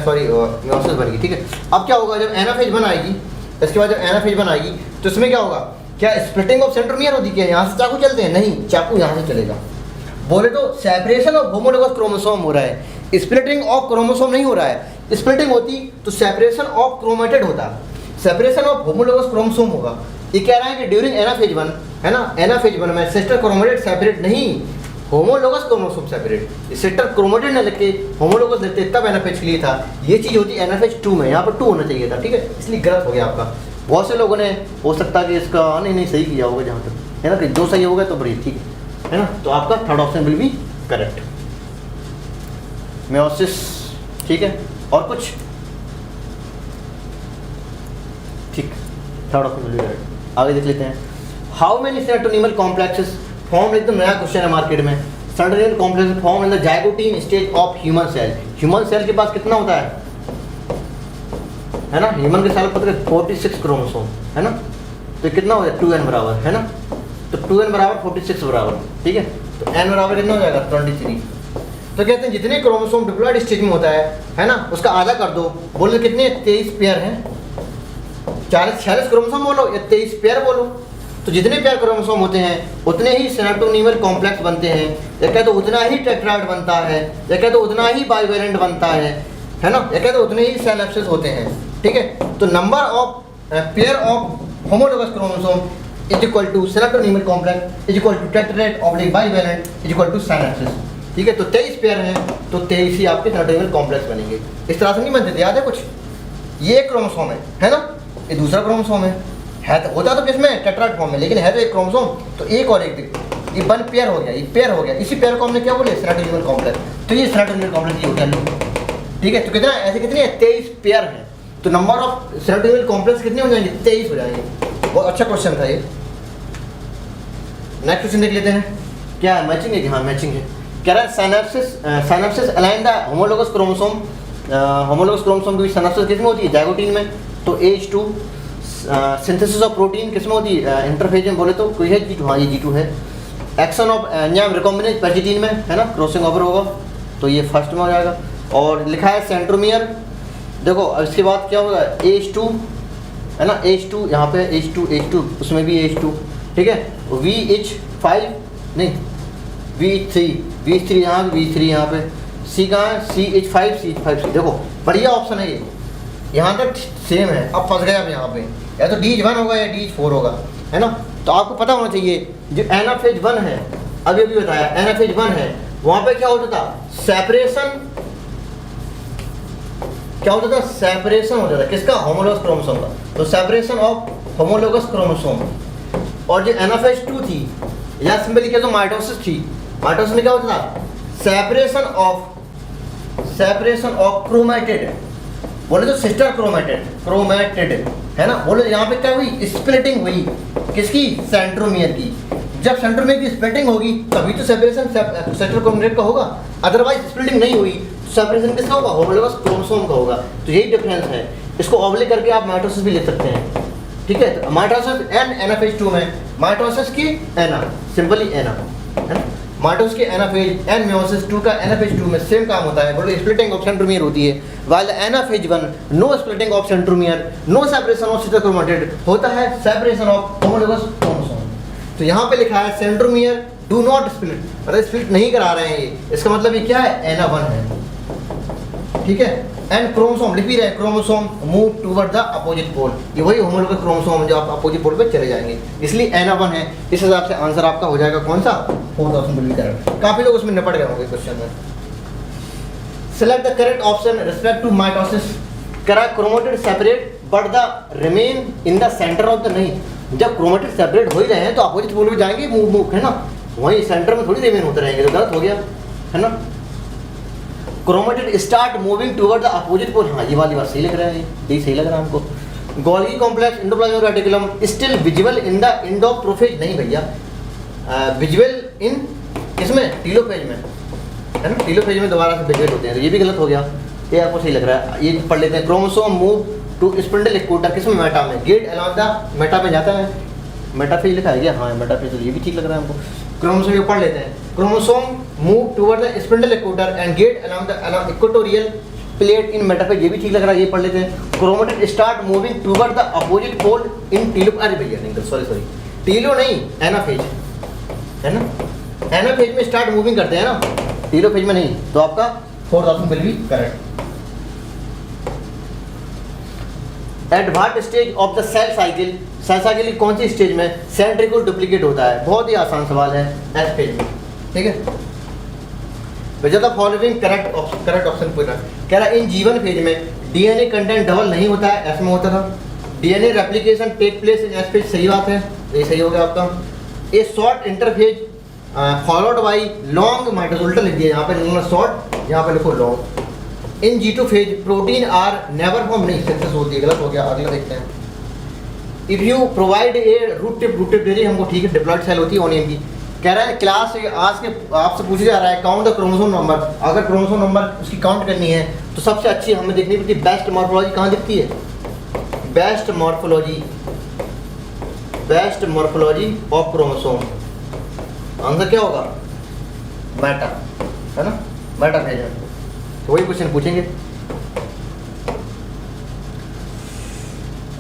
Speaker 1: सॉरी मियोसिस बनेगी, ठीक है। अब क्या होगा, जब एनाफेज बन आएगी, इसके बाद जब एनाफेज बन आएगी तो इसमें क्या होगा, क्या स्प्लिटिंग ऑफ सेंट्रोमियर होती है, यहाँ से चाकू चलते हैं, नहीं, चाकू यहाँ से चलेगा, बोले तो सेपरेशन ऑफ होमोलोगस क्रोमोसोम हो रहा है, स्प्लिटिंग ऑफ क्रोमोसोम नहीं हो रहा है। स्प्लिटिंग होती तो सेपरेशन ऑफ क्रोमेटेड होता, सेपरेशन ऑफ होमोलोगस क्रोमोसोम होगा। ये कह रहा है कि ड्यूरिंग एनाफेज 1, है ना, एनाफेज 1 में सिस्टर क्रोमेटेड सेपरेट नहीं, homologous chromosome separate, sister chromatid न लिख के होमोलोगस लिखते तब एनाफेज के लिए था, ये चीज़ होती है एनाफेज 2 में, यहाँ पर 2 होना चाहिए था, ठीक है, इसलिए गलत हो गया आपका। बहुत से लोगों ने हो सकता है कि इसका नहीं सही किया होगा जहाँ तक, है ना, कि जो सही होगा तो बड़ी ठीक है ना। तो आपका third option will be correct, meiosis, ठीक है। और कुछ, ठीक, third option will be correct. आगे देख लेते हैं, how many synaptonemal complexes form, एकदम नया क्वेश्चन है मार्केट में, synaptonemal complex form in the zygotene stage of human cell. Human cell के पास कितना होता है ना, ह्यूमन के सेल पर 46 क्रोमोसोम, है ना, तो कितना हो जाए 2n बराबर, है ना, तो 2n बराबर 46 बराबर, ठीक है, तो n बराबर कितना हो जाएगा 23। तो कहते हैं जितने क्रोमोसोम डिप्लॉयड स्टेज में होता है ना, उसका आधा कर दो, बोले कितने 23 पेयर हैं, 46 क्रोमोसोम बोलो या 23 पेयर बोलो, तो जितने पेयर क्रोमोसोम होते हैं उतने ही सेरोटोनिमल कॉम्प्लेक्स बनते हैं, या कहते तो उतना ही टेट्राइड बनता है, या कहते तो उतना ही बाइवेलेंट बनता है ना, या कहते उतने ही सिनैप्सेस होते हैं, ठीक है। तो number of pair of homologous chromosome is equal to synaptonemal complex is equal to tetrad oblique bivalent is equal to synapses, ठीक है। तो 23 पेयर हैं तो 23 ही आपके सेरोटोनिमल कॉम्प्लेक्स बनेंगे। इस तरह से नहीं बनते, याद है कुछ, ये एक क्रोमोसोम है ना, ये दूसरा क्रोमोसोम है तो होता तो किसमें, टेट्राइड फॉर्म में, लेकिन है तो एक क्रोमोसोम, तो एक और एक, ये 1 पेयर हो गया, ये पेयर हो गया, इसी पेयर को हमने क्या बोले, सेरोटोनिमल कॉम्प्लेक्स, तो ये सेरोटोनिमल कॉम्प्लेक्स ये हो गया, ठीक है। तो कितना ऐसे कितने हैं, 23 पेयर हैं, तो नंबर ऑफ सेरोटोनिमल कॉम्प्लेक्स कितने हो जाएंगे, 23 हो जाएंगे। बहुत अच्छा क्वेश्चन था ये। नेक्स्ट क्वेश्चन देख लेते हैं, क्या है, मैचिंग है कि हाँ मैचिंग है, कह रहा है synapses align the homologous chromosome, homologous chromosome की सिनैप्सेस किसमें होती है, जाइगोटीन में, तो H2। सिंथेसिस ऑफ प्रोटीन किसमें होती है, इंटरफेज में, बोले तो कोई है G2, हाँ ये G2 है। एक्शन ऑफ एंजाइम रिकॉम्बिनेज पेरिजीन में, है ना, क्रॉसिंग ओवर होगा, तो ये फर्स्ट में हो जाएगा। और लिखा है सेंट्रोमियर, देखो इसके बाद क्या होगा, H2, है ना, H2 यहाँ पे H2 उसमें भी H2, ठीक है। VH5 नहीं VH3 यहाँ यहाँ पे, C कहाँ है, CH5 देखो बढ़िया ऑप्शन है ये, यहाँ तक सेम है। अब फंस गया अब यहाँ पे, या तो DH1 होगा या DH4 होगा, है ना। तो आपको पता होना चाहिए जो एनाफेज 1 है, अभी बताया एनाफेज 1 है, वहाँ पे क्या होता था, सेपरेशन होता था किसका, होमोलोगस क्रोमोसोम का, तो सेपरेशन ऑफ होमोलोगस क्रोमोसोम। और जो एनाफेज 2 थी, या सिंपली कह दो माइटोसिस थी, माइटोसिस में क्या होता था, सेपरेशन ऑफ क्रोमेटेड, बोले तो सिस्टर क्रोमेटेड, है ना, बोले यहाँ पे क्या हुई, स्प्लिटिंग हुई किसकी, सेंट्रोमियर की। जब सेंट्रोमियर की स्प्लिटिंग होगी तभी तो सेपरेशन सिस्टर क्रोमेटेड का होगा, अदरवाइज स्प्लिटिंग नहीं हुई तो सेपरेशन किसका होगा, होमोलोगस क्रोमोसोम का होगा। तो यही डिफरेंस है, इसको ऑब्लिक करके आप माइटोसिस भी ले सकते हैं, ठीक है, तो माइटोसिस एन एनाफेज 2 में, माइटोसिस की एना, सिंपली एना, है ना, माइटोसिस की एनाफेज एन मियोसिस 2 का एनाफेज 2 में सेम काम होता है, बोलो स्प्लिटिंग ऑफ सेंट्रोमियर होती है, while anaphase 1 no splitting of centromere, no separation of sister chromatid, होता है सेपरेशन ऑफ होमोलोगस क्रोमोसोम। तो यहाँ पे लिखा है सेंट्रोमियर डू नॉट स्प्लिट, मतलब स्प्लिट नहीं करा रहे हैं ये, इसका मतलब ये क्या है, एना 1 है, ठीक है। एंड क्रोमोसोम लिख भी रहे हैं, chromosome move toward the opposite pole, ये वही होमोलोगस क्रोमोसोम जो आप अपोजिट पोल पे चले जाएंगे, इसलिए एना 1 है। इस हिसाब से आंसर आपका हो जाएगा कौन सा, 4th ऑप्शन बिल्कुल करेक्ट। काफी लोग उसमें निपट गए होंगे क्वेश्चन में। Select the correct option respect to mitosis, करा chromatid separate but the remain in the centre of the, नहीं, जब क्रोमेटिड सेपरेट हो ही रहे हैं तो अपोजिट पोल पे जाएंगे, मूव है ना, वहीं सेंटर में थोड़ी रिमेन होते रहेंगे, तो गलत हो गया, है ना। Chromatid start moving toward the opposite pole, हाँ ये वाली बात सही लग रहा है, यही सही लग रहा है हमको। Golgi complex endoplasmic reticulum still visible in the end of prophase, नहीं भैया, विजुअल इन किसमें, टीलोफेज में, है ना, टीलोफेज में दोबारा से विजुअल होते हैं, तो ये भी गलत हो गया, ये आपको सही लग रहा है। ये पढ़ लेते हैं, क्रोमोसोम मूव टू स्पिंडल इक्वोटर, किसमें, मेटा में, गेट अलॉन्ग द मेटा में जाता है, मेटाफेज लिखा है क्या, हाँ मेटाफेज, तो ये भी ठीक लग रहा है हमको। क्रोमोसोम ये पढ़ लेते हैं, chromosome move toward the spindle equator and get along the equatorial plate in metaphase, ये भी ठीक लग रहा है, ये पढ़ लेते हैं। Chromatid start moving toward the opposite pole in telo, अरे भैया नहीं, सॉरी टीलो नहीं, एनाफेज, है ना, एनाफेज में स्टार्ट मूविंग करते हैं ना, टीलोफेज में नहीं, तो आपका 4th option will be correct. At what stage of the cell cycle, cell cycle की कौन सी स्टेज में सेंट्रीओल डुप्लीकेट होता है, बहुत ही आसान सवाल है, एस फेज में, ठीक है। Which the following correct option पूछा, कह रहा इन जीवन फेज में डीएनए कंटेंट डबल नहीं होता है, एस में होता था, DNA replication take place in S phase, सही बात है, ये सही हो गया आपका। A short interphase followed by long mitosis, उल्टा लिख दिया यहाँ पे, शॉर्ट यहाँ पे लिखो long. In G2 phase protein are never form, नहीं सिंथेसिस होती है, गलत हो गया, अगला देखते हैं। If you provide a root tip dairy, हमको ठीक है, डिप्लॉयड सेल होती है ओनियन की, कह रहा है क्लास आज के आपसे पूछा जा रहा है काउंट द क्रोमोसोम नंबर, अगर क्रोमोसोम नंबर उसकी काउंट करनी है तो सबसे अच्छी हमें देखनी पड़ती है बेस्ट मॉर्फोलॉजी, कहाँ दिखती है, best morphology of chromosome, answer क्या होगा, मेटा, है ना, मेटा फेज है, तो वही क्वेश्चन पूछेंगे।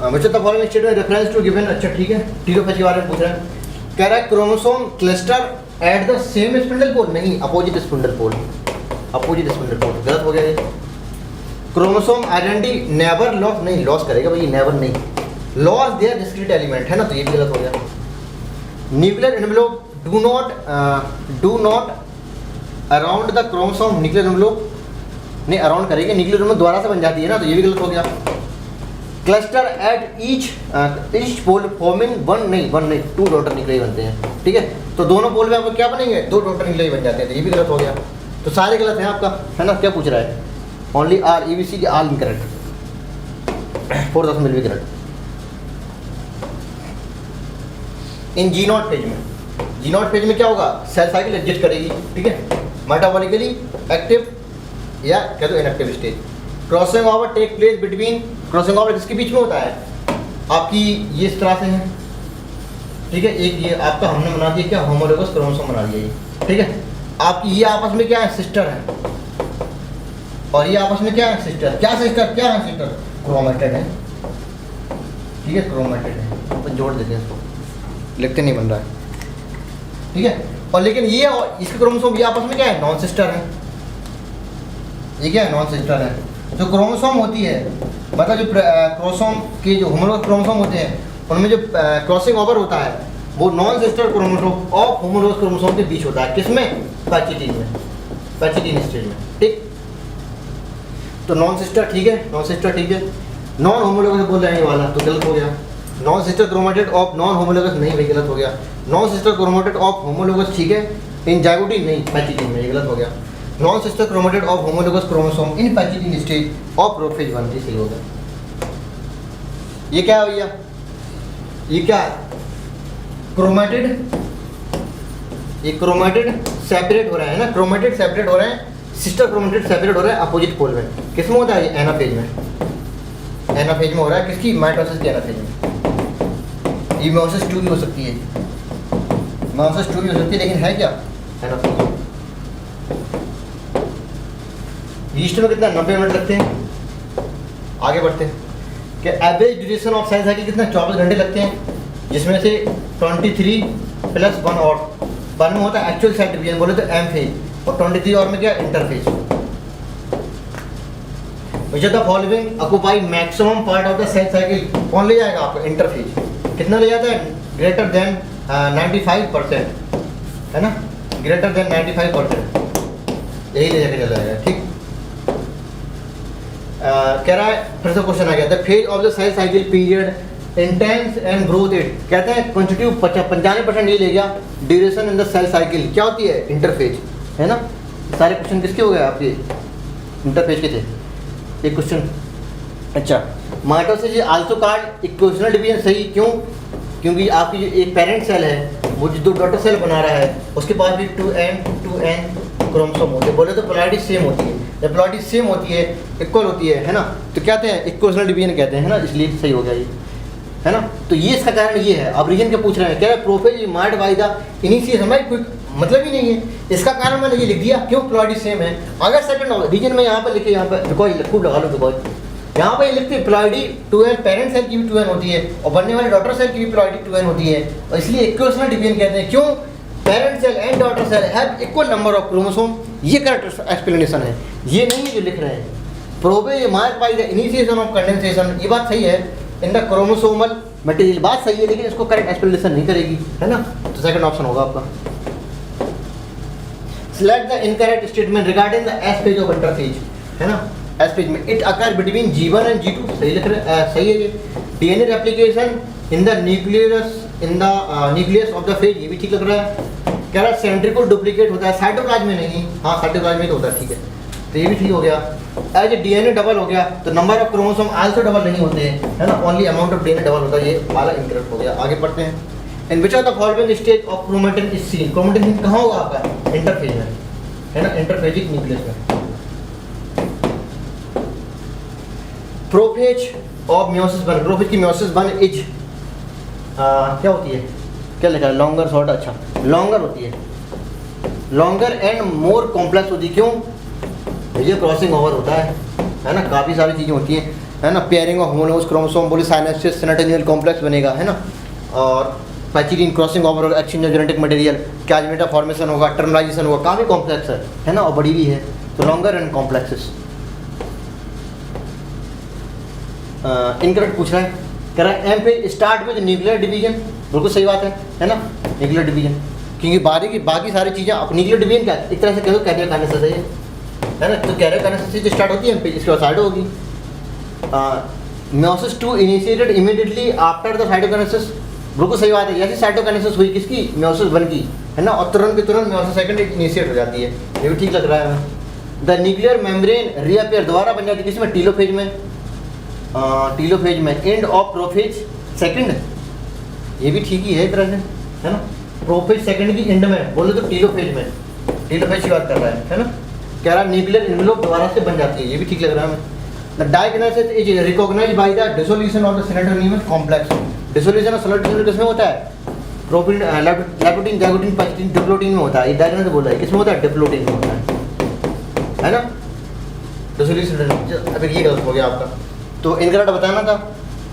Speaker 1: बच्चों the following statement reference to given, अच्छा ठीक है, टीलोफेज के बारे में पूछ रहा है, कह रहा है chromosome cluster at the same spindle pole, नहीं अपोजिट स्पिंडल पोल, गलत हो गया ये। क्रोमोसोम आइडेंटिटी नेवर लॉस, नहीं लॉस करेगा भाई, नेवर नहीं, लॉस देयर डिस्क्रीट एलिमेंट, है ना, तो ये भी गलत हो गया। Nuclear envelope do not around the chromosome, nuclear envelope नहीं अराउंड करेंगे, न्यूक्लियर एनवेलप दोबारा से बन जाती है ना, तो ये भी गलत हो गया। Cluster at each pole forming one नहीं 2 डॉटर निकले बनते हैं, ठीक है, तो दोनों पोल में आपको क्या बनेंगे, 2 डॉटर निकले बन जाते हैं, तो ये भी गलत हो गया, तो सारे गलत हैं आपका, है ना। क्या पूछ रहा है, ओनली आर EBC की all incorrect, 4th option will be correct. In G0 phase में क्या होगा, सेल साइकिल एग्जिस्ट करेगी, ठीक है, मेटाबॉलिकली एक्टिव या कह दो inactive stage. Crossing over take place between, crossing over किसके बीच में होता है, आपकी ये इस तरह से है, ठीक है, एक ये आपका हमने बना दिया क्या, होमोलोगस क्रोमोसोम बना दिया ये, ठीक है, आपकी ये आपस में क्या है, सिस्टर है, और ये आपस में क्या है, सिस्टर, क्या है, क्रोमेटेड है, ठीक है, क्रोमेटेड है, अपन जोड़ देते हैं इसको, लिखते नहीं बन रहा है, ठीक है, और लेकिन ये और इसके क्रोमोसोम ये आपस में क्या है, नॉन सिस्टर है, ये क्या है, नॉन सिस्टर है। जो क्रोमोसोम होती है, मतलब जो क्रोमोसोम के जो होमोलोगस क्रोमोसोम होते हैं उनमें जो क्रॉसिंग ओवर होता है वो नॉन सिस्टर क्रोमोसोम और होमोलोगस क्रोमोसोम के बीच होता है, किसमें, पैचिटिन स्टेज में, ठीक, तो नॉन सिस्टर ठीक है, नॉन होमोलोगस बोल रहे हैं ये वाला, तो गलत हो गया। Non sister chromatid of non homologous, नहीं भाई गलत हो गया। Non sister chromatid of homologous, ठीक है, इन जाइगोटी नहीं, पैचिटिन में, ये गलत हो गया। Non sister chromatid of homologous chromosome in pachytene stage of prophase 1, ये सही होगा। ये क्या है भैया, ये क्या है, क्रोमेटेड, ये क्रोमेटेड सेपरेट हो रहे हैं ना, क्रोमेटेड सेपरेट हो रहे हैं, सिस्टर क्रोमेटेड सेपरेट हो रहा है अपोजिट पोल में, किस में होता है, ये एनाफेज में हो रहा है, किसकी, माइटोसिस के एनाफेज में। ये मियोसिस 2 भी हो सकती है, मियोसिस 2 भी हो सकती है, लेकिन है क्या, है ना। ईस्ट में कितना 90 मिनट लगते हैं। आगे बढ़ते हैं कि average duration of cell cycle कितना 24 घंटे लगते हैं, जिसमें से 23 + 1 और 1 में होता है एक्चुअल सेल डिवीजन, बोले तो एम फेज, और 23 और में क्या interphase. Which of the following occupy maximum part of the cell cycle, कौन ले जाएगा आपको, इंटरफेज। कितना ले जाता है, ग्रेटर देन 95%, है ना, ग्रेटर देन 95%, यही ले जाके चला जाएगा, ठीक। कह रहा है, फिर से क्वेश्चन आ गया था, phase of the cell cycle period intense and growth rate, कहते हैं कॉन्स्टिट्यूट 95% ये ले गया duration in the cell cycle, क्या होती है, इंटरफेज, है ना। सारे क्वेश्चन किसके हो गए आपके, इंटरफेज के थे। एक क्वेश्चन, अच्छा, mitosis also called equational division, सही, क्यों, क्योंकि आपकी जो एक पेरेंट सेल है वो जो डॉटर सेल बना रहा है उसके पास भी 2n क्रोमोसोम होते हैं, बोले तो पोलैरिटी सेम होती है, जब पोलैरिटी सेम होती है, इक्वल होती है ना, तो कहते हैं इक्वेशनल डिवीजन कहते हैं, है ना, इसलिए सही हो गया ये, है ना। तो ये इसका कारण ये है। अब रीजन क्या पूछ रहे हैं, कह रहे हैं prophase MARD bye the initiation, हमारी कोई मतलब ही नहीं है, इसका कारण मैंने ये लिख दिया, क्यों, पोलैरिटी सेम है। अगर सेकंड रीजन में यहाँ पर लिखे, यहाँ पर देखो खूब लगा लो, देखो यहाँ पर ये लिखते हैं पोलैरिटी 2n, पेरेंट सेल की भी 2n होती है और बनने वाले डॉटर सेल की भी पोलैरिटी 2n होती है, और इसलिए इक्वेशनल डिवीजन कहते हैं, क्यों, parent cell and daughter cell have equal number of chromosome, ये करेक्ट एक्सप्लेनेशन है, ये नहीं है जो लिख रहे हैं। Prophase marked by the initiation of condensation, ये बात सही है, इन द क्रोमोसोमल मटेरियल, बात सही है, लेकिन इसको करेक्ट एक्सप्लेनेशन नहीं करेगी, है ना, तो सेकंड ऑप्शन होगा आपका। Select the incorrect statement regarding the S phase of interphase, है ना, एस फेज में it occur between G1 and G2, सही लिख रहे, सही है ये। DNA replication in the nucleus of the phase, ये भी ठीक लग रहा है। कह रहा है सेंट्रियोल डुप्लीकेट होता है, साइटोप्लाज्म में नहीं, हाँ साइटोप्लाज्म में तो होता है, ठीक है, तो ये भी ठीक हो गया। एज ए डीएनए डबल हो गया तो number of chromosome also double नहीं होते हैं, है ना, only amount of DNA double होता है, ये वाला इनकरेक्ट हो गया। आगे पढ़ते हैं, in which of the following stage of chromatin is seen, chromatin कहाँ होगा आपका, इंटरफेज में, है ना, इंटरफेजिक न्यूक्लियस में। प्रोफेज ऑफ मियोसिस 1, प्रोफेज की मियोसिस 1 इज क्या होती है, क्या लिखा है, लॉन्गर शॉर्ट, अच्छा लॉन्गर होती है, लॉन्गर एंड मोर कॉम्प्लेक्स होती है, क्यों, ये क्रॉसिंग ओवर होता है ना, काफ़ी सारी चीज़ें होती हैं, है ना, पेयरिंग ऑफ होमोलोगस क्रोमोसोम, बोले साइनेप्सिस सिनेटोनियल कॉम्प्लेक्स बनेगा, है ना, और पैचिडीन क्रॉसिंग ओवर होगा, exchange of genetic material, chiasmata formation होगा, टर्मिनाइजेशन होगा, काफ़ी कॉम्प्लेक्स है ना, और बड़ी भी है, तो लॉन्गर एंड कॉम्प्लेक्सेस। इनकरेक्ट पूछ रहा है, कह रहा है एम पे स्टार्ट विद न्यूक्लियर डिवीजन, बिल्कुल सही बात है ना, न्यूक्लियर डिवीजन, क्योंकि बाकी सारी चीज़ें न्यूक्लियर डिवीजन क्या एक तरह से कहो कैरियर काइनेसिस है ये, है ना, तो कैरियर काइनेसिस से स्टार्ट होती है एम पे, इसके बाद साइड होगी। Meiosis 2 initiated immediately after the cytokinesis, बिल्कुल सही बात है, जैसे साइटोकाइनेसिस हुई किसकी, मियोसिस 1 की, है ना, और तुरंत के तुरंत मियोसिस सेकंड इनिशिएट हो जाती है, ये भी ठीक लग रहा है। द न्यूक्लियर मेम्ब्रेन रीअपियर, दोबारा बन जाती है किसमें, टीलोफेज में, टीलोफेज में। एंड ऑफ प्रोफेज सेकंड, ये भी ठीक ही है एक तरह से, है ना, प्रोफेज सेकंड की एंड में, बोले तो टीलोफेज में, टीलोफेज की बात कर रहा है ना, कह रहा है न्यूक्लियर एनवेलप दोबारा से बन जाती है, ये भी ठीक लग रहा है हमें। The diagnosis is recognised by the dissolution of the synaptonemal complex, dissolution of synaptonemal किसमें होता है, प्रोपीन लैप्टोटीन जाइगोटीन पैचिटीन डिप्लोटीन में होता है, ये डायग्नोसिस बोला है, किसमें होता है, डिप्लोटीन में होता है ना, डिसोल्यूशन। अभी ये गलत हो गया आपका, तो इनकरेक्ट बताना था,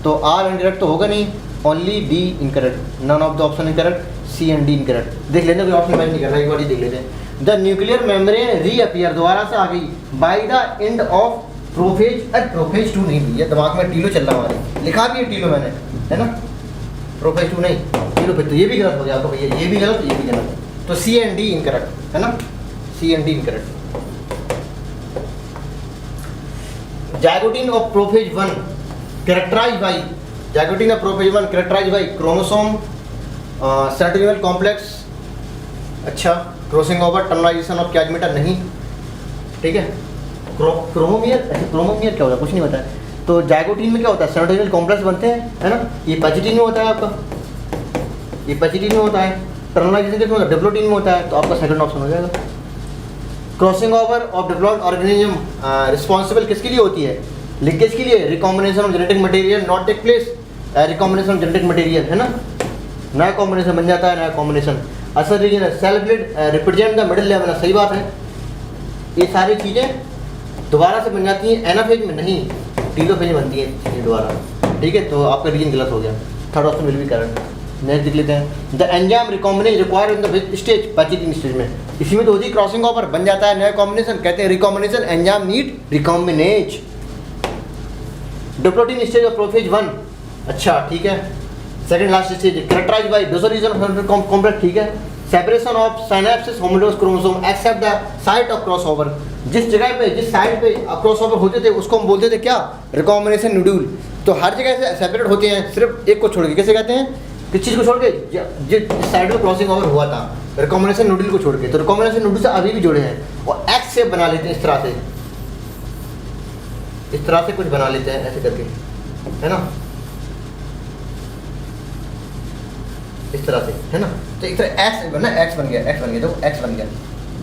Speaker 1: तो आर इनकरेक्ट तो होगा नहीं, only D incorrect, none of the option incorrect, C and D incorrect. देख लेते हैं, कोई ऑप्शन मैच नहीं कर रहा है, एक बार देख लेते हैं। द न्यूक्लियर मेम्ब्रेन रीअपियर, दोबारा से आ गई, by the end of prophase, अरे प्रोफेज 2 नहीं हुई है, दिमाग में टीलो चल रहा हमारे, लिखा भी है टीलो मैंने, है ना, प्रोफेज 2 नहीं, टीलोफेज, तो ये भी गलत हो गया आपको भैया, ये भी गलत, ये भी गलत, तो सी एंड डी इनकरेक्ट, है ना, C and D incorrect. Zygotene of prophase 1 characterised by, zygotene of prophase 1 characterised by chromosome centriole complex, अच्छा, crossing over, terminalisation of chiasmata नहीं, ठीक है, क्रोमोमियर, अच्छा क्रोमोमियर क्या होता है, कुछ नहीं होता है, तो जाइगोटीन में क्या होता है, सेंट्रियोल कॉम्प्लेक्स बनते हैं, है ना, ये पैचिटीन में होता है आपका, ये पैचिटीन में होता है, टर्मिनाइजेशन किसमें होता है, डिप्लोटीन में होता है, तो आपका सेकंड ऑप्शन हो जाएगा। Crossing over of developed organism responsible किसके लिए होती है, लिंकेज के लिए, recombination of genetic material not take place, recombination of genetic material, है ना, नया कॉम्बिनेशन बन जाता है, नया कॉम्बिनेशन। असल रीजन है cell plate represent the middle level, सही बात है। ये सारी चीज़ें दोबारा से बन जाती हैं एनाफेज में, नहीं टीलोफेज में बनती हैं दोबारा, ठीक है। तो आपका रीजन गलत हो गया, third option will be correct. Next देख लेते हैं, the enzyme recombinase required in the which stage, pachytene stage में। इसी में तो होती है क्रॉसिंग ओवर, बन जाता है नया कॉम्बिनेशन, कहते हैं recombination. Enzyme need recombinase. Diplotene stage of prophase 1, अच्छा ठीक है। Second last stage characterized by dissociation complex, ठीक है। Separation of synapsis homologous chromosome except the site of crossover, जिस जगह पे जिस साइड पे क्रॉसओवर होते थे उसको हम बोलते थे क्या, रिकॉम्बिनेशन नोड्यूल। तो हर जगह से सेपरेट होते हैं, सिर्फ एक को छोड़ के, कैसे कहते हैं, किस चीज़ को छोड़ के, जिस साइड में क्रॉसिंग ओवर हुआ था, रिकॉम्बिनेशन नोड्यूल को छोड़ के। तो रिकॉम्बिनेशन नोड्यूल से अभी भी जुड़े हैं और एक्स शेप बना लेते हैं, इस तरह से, इस तरह से कुछ बना लेते हैं ऐसे करके, है ना, इस तरह से, है ना। तो एक तरह एक्स बना, एक्स बन गया, एक्स बन गया, देखो एक्स बन गया,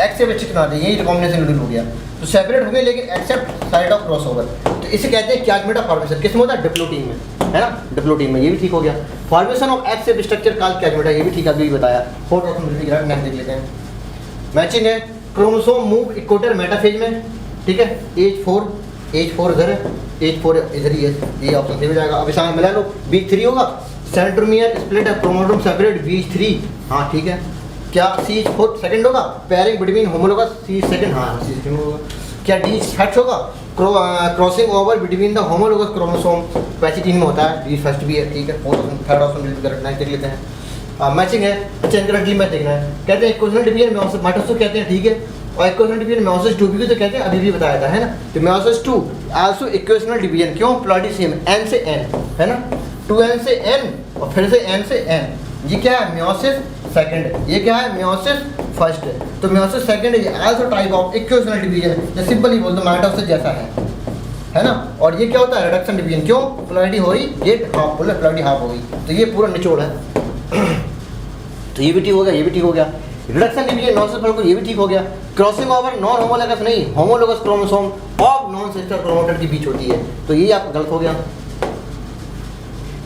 Speaker 1: एक्स से बच्चे बना दे, यही रिकॉम्बिनेशन नोड्यूल हो गया। तो सेपरेट हो गए लेकिन एक्सेप्ट साइड ऑफ क्रॉसओवर। तो इसे कहते हैं क्याजमेटा फॉर्मेशन, किस में होता है, डिप्लोटीन में, है ना, डिप्लोटीन में। ये भी ठीक हो गया। Formation of X shape structure called chiasmata, ये भी ठीक है, अभी बताया। फोर्थ ऑप्शन बिल्कुल करेक्ट। नेक्स्ट देख लेते हैं, मैचिंग है। क्रोमोसोम मूव इक्वेटर मेटाफेज में, ठीक है। एज 4 इधर है, एज 4 इधर ही है, ये ऑप्शन सही हो जाएगा। अब इसमें मिला लो, B3 होगा, सेंट्रोमियर स्प्लिट है, क्रोमोसोम सेपरेट, B3, हाँ ठीक है। क्या C4 सेकंड होगा, pairing between homologous, C second, हाँ C सेकंड होगा। क्या D फर्स्ट होगा, crossing over between the homologous chromosome, pachytene में होता है, D फर्स्ट भी है, ठीक है। फोर्थ थर्ड ऑप्शन बिल्कुल करेक्ट। नेक्स्ट देख लेते हैं, मैचिंग है। अच्छा इनकरेक्टली मैच देखना है, कहते हैं इक्वेशनल डिवीजन मेयोसिस माइटोसिस कहते हैं, ठीक है। और इक्वेशनल डिवीजन मेयोसिस 2 भी तो कहते हैं, अभी भी बताया था, है ना। तो मेयोसिस 2 आल्सो इक्वेशनल डिवीजन, क्यों, प्लॉइडी सेम, N से N, है ना, 2N से N और फिर से N से N। ये क्या है, मेयोसिस सेकंड, ये क्या है, मेयोसिस फर्स्ट। तो meiosis second is also type of equational division, जो सिंपली बोल दो माइटोसिस जैसा है ना। और ये क्या होता है, रिडक्शन डिवीजन, क्यों, प्लॉइडी हो गई, गेट हाफ, बोले प्लॉइडी हाफ हो गई। तो ये पूरा निचोड़ है। तो ये भी ठीक हो गया, ये भी ठीक हो गया। रिडक्शन डिवीजन मेयोसिस फल को, ये भी ठीक हो गया। क्रॉसिंग ओवर नॉन होमोलोगस नहीं, होमोलोगस क्रोमोसोम और नॉन सिस्टर क्रोमोसोम के बीच होती है। तो ये आपका गलत हो गया।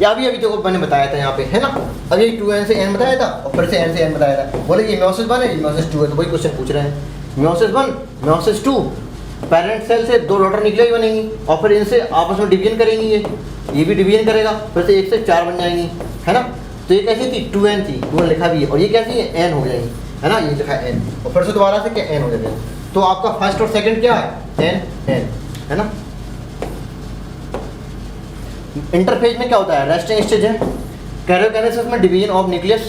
Speaker 1: या अभी देखो मैंने बताया था यहाँ पे, है ना, अभी 2N से N बताया था और फिर से N से N बताया था। बोले ये मेयोसिस 1 है, ये मेयोसिस 2 है, तो वही क्वेश्चन पूछ रहे हैं। मेयोसिस 1 मेयोसिस 2, पेरेंट सेल से 2 डॉटर निकले ही बनेंगी और फिर इनसे आपस में डिवीजन करेंगी, ये भी डिवीजन करेगा, फिर से 1 से 4 बन जाएंगी, है ना। तो ये कैसी थी, 2N थी, 2N लिखा भी है, और ये कैसी है, N हो जाएगी, है ना, ये लिखा है N, और फिर से दोबारा से क्या, N हो जाएगा। तो आपका फर्स्ट और सेकंड क्या है, N, है ना। इंटरफेज में क्या होता है, रेस्टिंग स्टेज है। कैरियोकाइनेसिस में डिवीजन ऑफ न्यूक्लियस,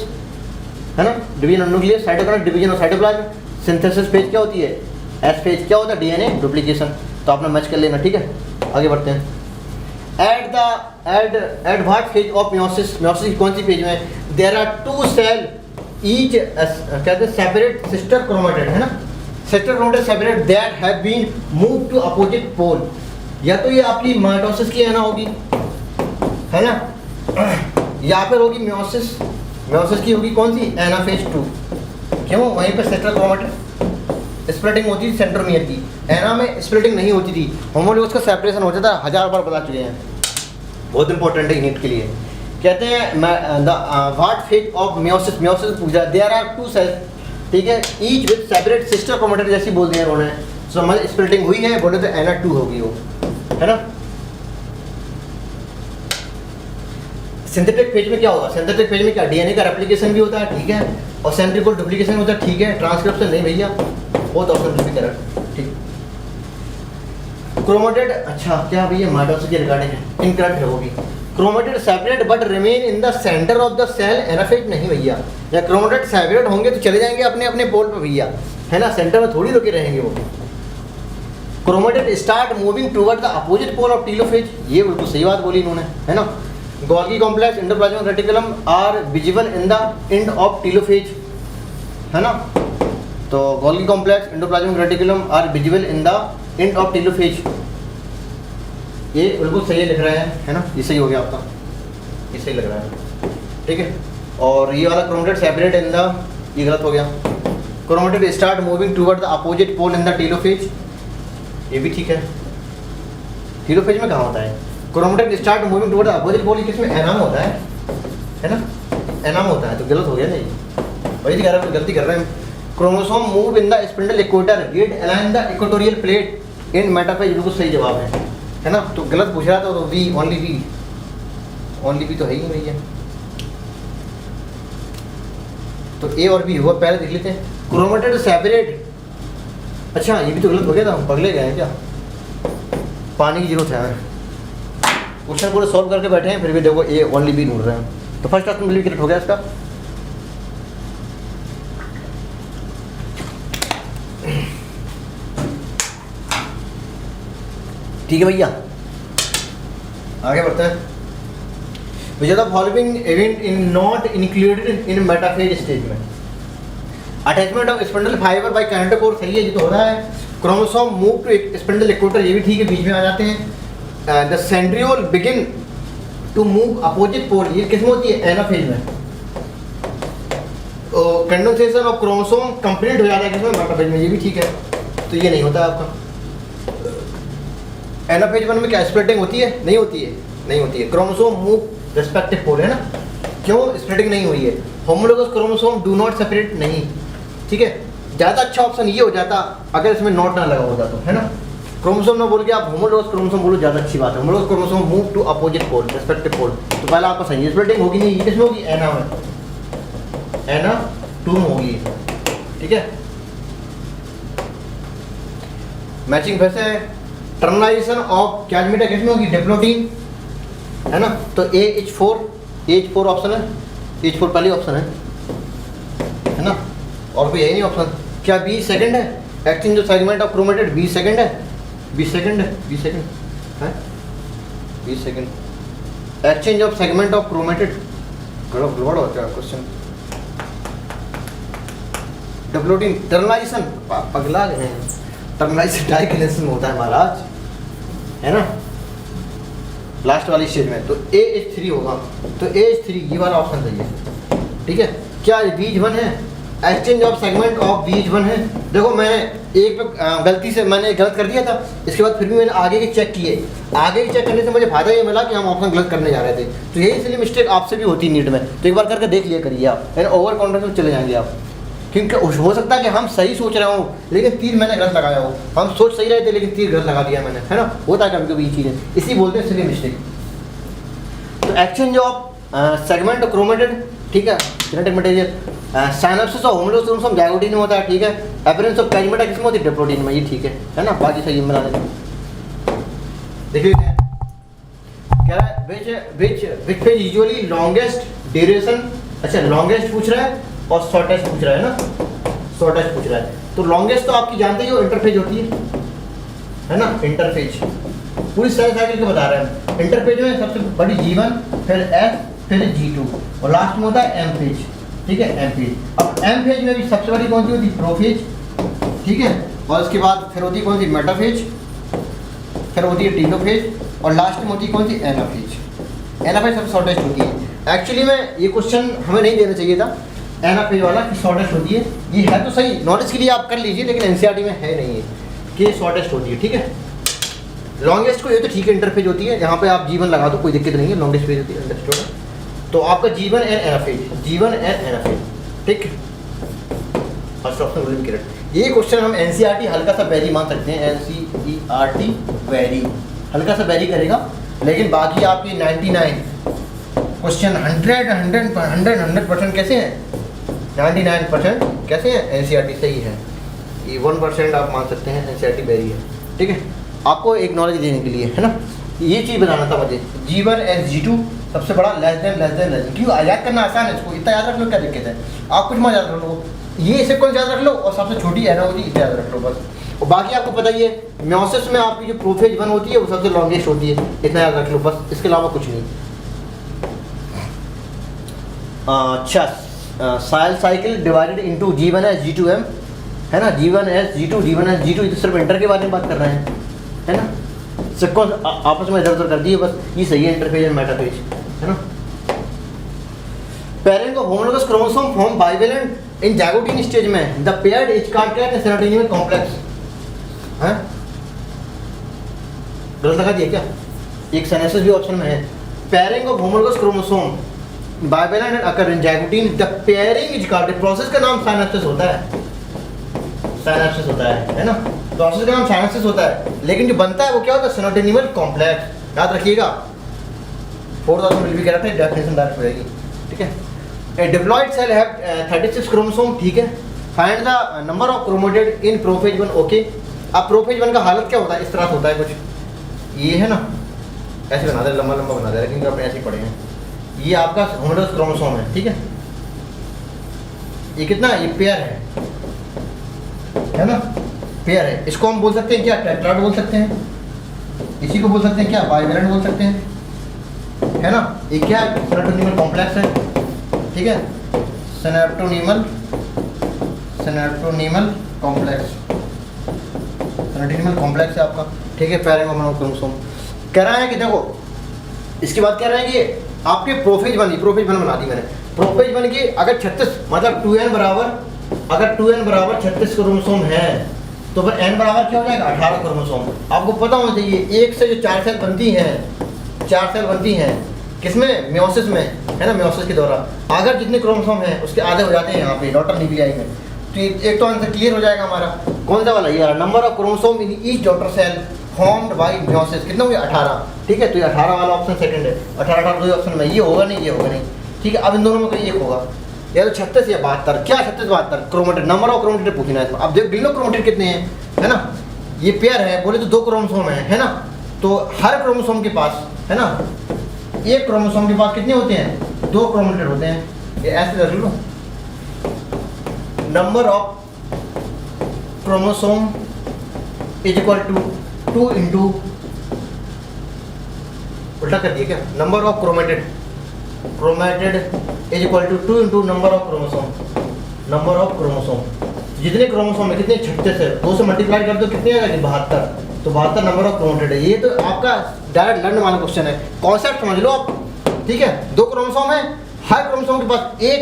Speaker 1: है ना, division of nucleus. Cytoplasm division of cytoplasm. Synthesis phase क्या होती है, एस फेज क्या होता है, डीएनए डुप्लीकेशन। तो आपने मैच कर लेना, ठीक है। आगे बढ़ते हैं। At what phase of meiosis, meiosis की कौन सी फेज में, देयर आर 2 सेल ईच कहते हैं सेपरेट सिस्टर क्रोमेटिड, है ना, sister chromatid separate that have been move to opposite pole. या तो ये आपकी माइटोसिस की एना होगी, है ना, या फिर होगी मेयोसिस, मेयोसिस की होगी कौन सी, एनाफेज 2, क्यों, वहीं पर सिस्टर क्रोमेटिड स्प्लिटिंग होती थी सेंट्रोमियर की, एना में स्प्लिटिंग नहीं होती थी, होमोलोगस का सेपरेशन हो जाता है, 1000 बार बता चुके हैं, बहुत इंपॉर्टेंट है नीट के लिए। कहते हैं what phase of meiosis, meiosis पूछा, देयर आर 2 सेल्स, ठीक है, each with separate sister chromatid, जैसी बोल दिया उन्होंने, सो हमारी स्प्लिटिंग हुई है, बोले तो एना 2 होगी वो, है ना। सिंथेटिक फेज में क्या होगा, सिंथेटिक फेज में क्या, डीएनए का रेप्लिकेशन भी होता है, ठीक है, और सेंट्रीओल डुप्लीकेशन होता है, ठीक है, ट्रांसक्रिप्शन नहीं भैया, बहुत ऑप्शन भी करेक्ट, ठीक। क्रोमेटिड, अच्छा क्या भैया माइटोसिस के रिगार्डिंग है, इनकरेक्ट होगी। Chromatid separate but remain in the centre of the cell, anaphase नहीं भैया। या क्रोमेटिड सेपरेट होंगे तो चले जाएंगे अपने अपने पोल पे भैया, है ना, सेंटर में थोड़ी रुके रहेंगे वो। Chromatid start moving toward the opposite pole of telophase, ये बिल्कुल सही बात बोली इन्होंने, है ना। Golgi complex endoplasmic reticulum are visible in the end of telophase, है ना। तो Golgi complex endoplasmic reticulum are visible in the end of telophase, ये बिल्कुल सही लिख रहे हैं, है ना, ये सही हो गया आपका, ये सही लग रहा है, ठीक है। और ये वाला क्रोमेटिड सेपरेट इन द, ये गलत हो गया। Chromatid start moving toward the opposite pole in the telophase, ये भी ठीक है। टीलोफेज में कहाँ होता है chromatid start moving toward the opposite pole, किसमें, एना में होता है ना। एनाम होता है, तो गलत हो गया ना ये, वही कह रहा हूँ गलती कर रहे हैं। Chromosome move in the spindle equator get align the equatorial plate in metaphase, बिल्कुल सही जवाब है ना। तो गलत पूछ रहा था तो V, only V, only V तो है ही नहीं भैया। तो ए और बी हुआ, पहले देख लेते हैं। क्रोमेटेड सेपरेट, अच्छा ये भी तो गलत हो गया था, हम पगले गए हैं क्या, पानी की जरूरत है। क्वेश्चन पूरे सॉल्व करके बैठे हैं फिर भी देखो ए ओनली बी ढूंढ रहे हैं। तो फर्स्ट ऑप्शन बिल्कुल करेक्ट हो गया इसका। ठीक है भैया, आगे बढ़ते हैं। Which are the following event in not included in metaphase stage में? Attachment of spindle fibre by kinetochore, सही है, ये तो हो रहा है। Chromosome move to spindle equator, ये भी ठीक है, बीच में आ जाते हैं। The centriole begin to move opposite pole, ये किसमें होती है? एनाफेज में। कंडेंसेशन ऑफ क्रोमोसोम कंप्लीट हो जाता है किसमें? मेटाफेज में, ये भी ठीक है। तो ये नहीं होता आपका। एनाफेज 1 में क्या स्प्लिटिंग होती है? नहीं होती है, नहीं होती है। क्रोमोसोम मूव रेस्पेक्टिव पोल, है ना, क्यों स्प्लिटिंग नहीं हुई है? Homologous chromosome do not separate, नहीं, ठीक है। ज़्यादा अच्छा ऑप्शन ये हो जाता अगर इसमें नॉट ना लगा होता तो, है ना। क्रोमोसोम ना बोल के आप होमोलोगस क्रोमोसोम बोलो, ज़्यादा अच्छी बात है। Homologous chromosome move to opposite pole, respective pole, तो पहला आपका सही है। स्प्लिटिंग होगी नहीं, ये किसमें होगी? एना में, एना 2 में होगी, ठीक है। मैचिंग फिर से, टर्मिनाइजेशन ऑफ क्या मीटर किसमें होगी? डिप्लोटीन, है ना। तो H4 ऑप्शन है, H4 पहले ऑप्शन है ना, और कोई यही नहीं ऑप्शन। क्या 20 सेकंड है? Exchange of segment of chromatid 20 second है, 20 सेकंड है, 20 सेकंड है, 20 second exchange of segment of chromatid, गड़बड़ होता है क्वेश्चन। डिप्लोटीन टर्मिनाइजेशन, पगला गए हैं, टर्मिनाइजेशन डाइकिनेशन होता है महाराज, है ना, लास्ट वाली स्टेज में। तो AH3 होगा, तो AH3 ये वाला ऑप्शन सही है, ठीक है। क्या VH1 है? Exchange of segment of VH1 है। देखो मैंने एक पे गलती से मैंने गलत कर दिया था, इसके बाद फिर भी मैंने आगे के चेक किए। आगे के चेक करने से मुझे फायदा ये मिला कि हम ऑप्शन गलत करने जा रहे थे, तो यही इसलिए मिस्टेक आपसे भी होती नीट में। तो एक बार करके देख लिया करिए आप, यानी ओवर कॉन्फिडेंस में चले जाएंगे आप, क्योंकि हो सकता है कि हम सही सोच रहे हो लेकिन तीर मैंने गलत लगाया हो। हम सोच सही रहे थे लेकिन तीर गलत लगा दिया मैंने, है ना, होता है कभी कभी ये चीज़ें, इसी बोलते हैं इसलिए मिस्टेक। तो एक्सचेंज ऑफ सेगमेंट क्रोमेटेड, ठीक है, genetic material. Synapsis of homologous chromosome zygotene में होता है, ठीक है। अपीयरेंस ऑफ कैरिमेटा किसमें होती है? डिप्लोटीन में, ये ठीक है ना, बाकी सही बना देंगे। देखिए क्या है, which phase usually longest duration, अच्छा लॉन्गेस्ट पूछ रहा है और शॉर्टेस्ट पूछ रहा है ना, शॉर्टेस्ट पूछ रहा है। तो लॉन्गेस्ट तो आपकी जानते ही हो इंटरफेज होती है ना, इंटरफेज पूरी सेल साइकिल के बता रहे हैं। इंटरफेज में सबसे बड़ी G1, फिर F, फिर G2 और लास्ट में होता है M फेज, ठीक है, M फेज। अब M फेज में भी सबसे बड़ी कौन सी होती है? प्रोफेज, ठीक है, और उसके बाद फिर होती है कौन सी? मेटाफेज, फिर होती है टीलोफेज और लास्ट में होती है कौन सी? एनाफेज। एनाफेज सबसे शॉर्टेस्ट होती है। एक्चुअली में ये क्वेश्चन हमें नहीं देना चाहिए था, एनाफेज वाला की शॉर्टेस्ट होती है। ये है तो सही, नॉलेज के लिए आप कर लीजिए, लेकिन एनसीईआरटी में है नहीं है कि शॉर्टेस्ट होती है, ठीक है। लॉन्गेस्ट को ये तो ठीक है इंटरफेज होती है, यहाँ पे आप G1 लगा दो कोई दिक्कत नहीं है, लॉन्गेस्ट फेज होती है, अंडरस्टूड है। तो आपका G1 and anaphase, G1 and anaphase, ठीक है, first option will be correct. ये क्वेश्चन हम एनसीईआरटी हल्का सा वेरी मान सकते हैं, एनसीईआरटी वेरी हल्का सा वेरी करेगा, लेकिन बाकी आपकी 99 क्वेश्चन 100% कैसे हैं? 99% कैसे हैं? एनसीईआरटी सही है। ये 1% आप मान सकते हैं एनसीईआरटी वेरी है, ठीक है, आपको एक नॉलेज देने के लिए, है ना, ये चीज़ बताना था मुझे। G1 एंड G2 सबसे बड़ा लेस देन, क्यों याद करना आसान है, इसको इतना याद रख लो, क्या दिक्कत है? आप कुछ मत याद रख लो, ये सिक्वेंस याद रख लो और सबसे छोटी एना होती है, याद रख लो बस। और बाकी आपको पता ही है, म्योसिस में आपकी जो प्रोफेज 1 होती है वो सबसे लॉन्गेस्ट होती है, इतना याद रख लो बस, इसके अलावा कुछ नहीं। अच्छा, cell cycle divided into G1S G2M, है ना, G1S G2 G1S G2, ये तो सिर्फ इंटर के बारे में बात कर रहे हैं, है ना, सिक्वेंस आपस में इधर उधर कर दिए बस, ये सही है, इंटरफेज एंड मेटाफेज, है ना। Pairing of homologous chromosome form bivalent in zygotene stage में, द पेयर्ड एच कार्ड क्या है? सेरोटोनिन कॉम्प्लेक्स, हैं, गलत लगा दिया क्या? एक सिनेप्सिस भी ऑप्शन में है। Pairing of homologous chromosome bivalent occur in zygotene the pairing is called, process का नाम साइनेप्सिस होता है, साइनेप्सिस होता है ना, प्रोसेस का नाम साइनेप्सिस होता है, लेकिन जो बनता है वो क्या होता है, सिनोटिनिमल कॉम्प्लेक्स। याद रखिएगा 4000 मिल भी कह रहा था, डेफिनेशन डायरेक्ट हो जाएगी, ठीक है। ए डिप्लॉयड सेल हैव 36 क्रोमोसोम, ठीक है। Find the number of chromatid in prophase 1, okay. अब प्रोफेज 1 का हालत क्या होता है, इस तरह से होता है कुछ, ये है ना, ऐसे बना दे, लंबा लंबा बना दे, लेकिन अपने ऐसे ही पढ़े हैं। ये आपका होमोलोगस क्रोमोसोम है, ठीक है। ये कितना, ये पेयर है ना, पेयर है। इसको हम बोल सकते हैं क्या, टेट्राड बोल सकते हैं, इसी को बोल सकते हैं क्या, बाइवेलेंट बोल सकते हैं, है ना। ये क्या है, सिनेप्टोनीमल कॉम्प्लेक्स है, ठीक है, सिनेप्टोनीमल कॉम्प्लेक्स, सिनेप्टोनीमल कॉम्प्लेक्स है आपका, ठीक है। पैरेंगोमोनो क्रोमोसोम कह रहा है कि देखो, इसकी बात कह रहे हैं कि आपके प्रोफेज 1 बना दी मैंने, प्रोफेज 1 की अगर 36 मतलब 2n बराबर 36 क्रोमोसोम है, तो फिर n बराबर क्या हो जाएगा, 18 क्रोमोसोम। आपको पता होना चाहिए, एक से जो 4 सेल बनती हैं किसमें, मियोसिस में, है ना, मियोसिस के दौरान अगर जितने क्रोमोसोम हैं उसके आधे हो जाते हैं यहाँ पे डॉटर न्यूक्लियाई में, तो एक तो आंसर क्लियर हो जाएगा हमारा। कौन सा वाला, ये number of chromosome in each daughter cell formed by meiosis, कितना हो गया, 18, ठीक है। तो ये 18 वाला ऑप्शन सेकंड है, 18 दो ऑप्शन में, ये होगा नहीं, ठीक है। अब इन दोनों में कोई एक होगा, या तो 36 या 72, क्या 36 72 क्रोमेटेड, नंबर ऑफ क्रोमेटेड पूछना है इसमें। अब देखो डिनो क्रोमेटेड कितने हैं, है ना, ये पेयर है, बोले तो 2 क्रोमोसोम है ना, तो हर क्रोमोसोम के पास, है ना, एक क्रोमोसोम के पास कितने होते हैं, 2 क्रोमेटेड होते हैं। ये ऐसे रख लो, number of chromosome is equal to 2 into, उल्टा कर दिया क्या, number of chromatid is equal to 2 into number of chromosome, जितने क्रोमोसोम है कितने, 36 है, 2 से मल्टीप्लाई कर दो कितने आ जाएंगे, 72, तो 72 नंबर ऑफ क्रोमेटेड है। ये तो आपका डायरेक्ट लर्न वाला क्वेश्चन है, कॉन्सेप्ट समझ लो आप, ठीक है। 2 क्रोमोसोम है, हर क्रोमोसोम के पास 1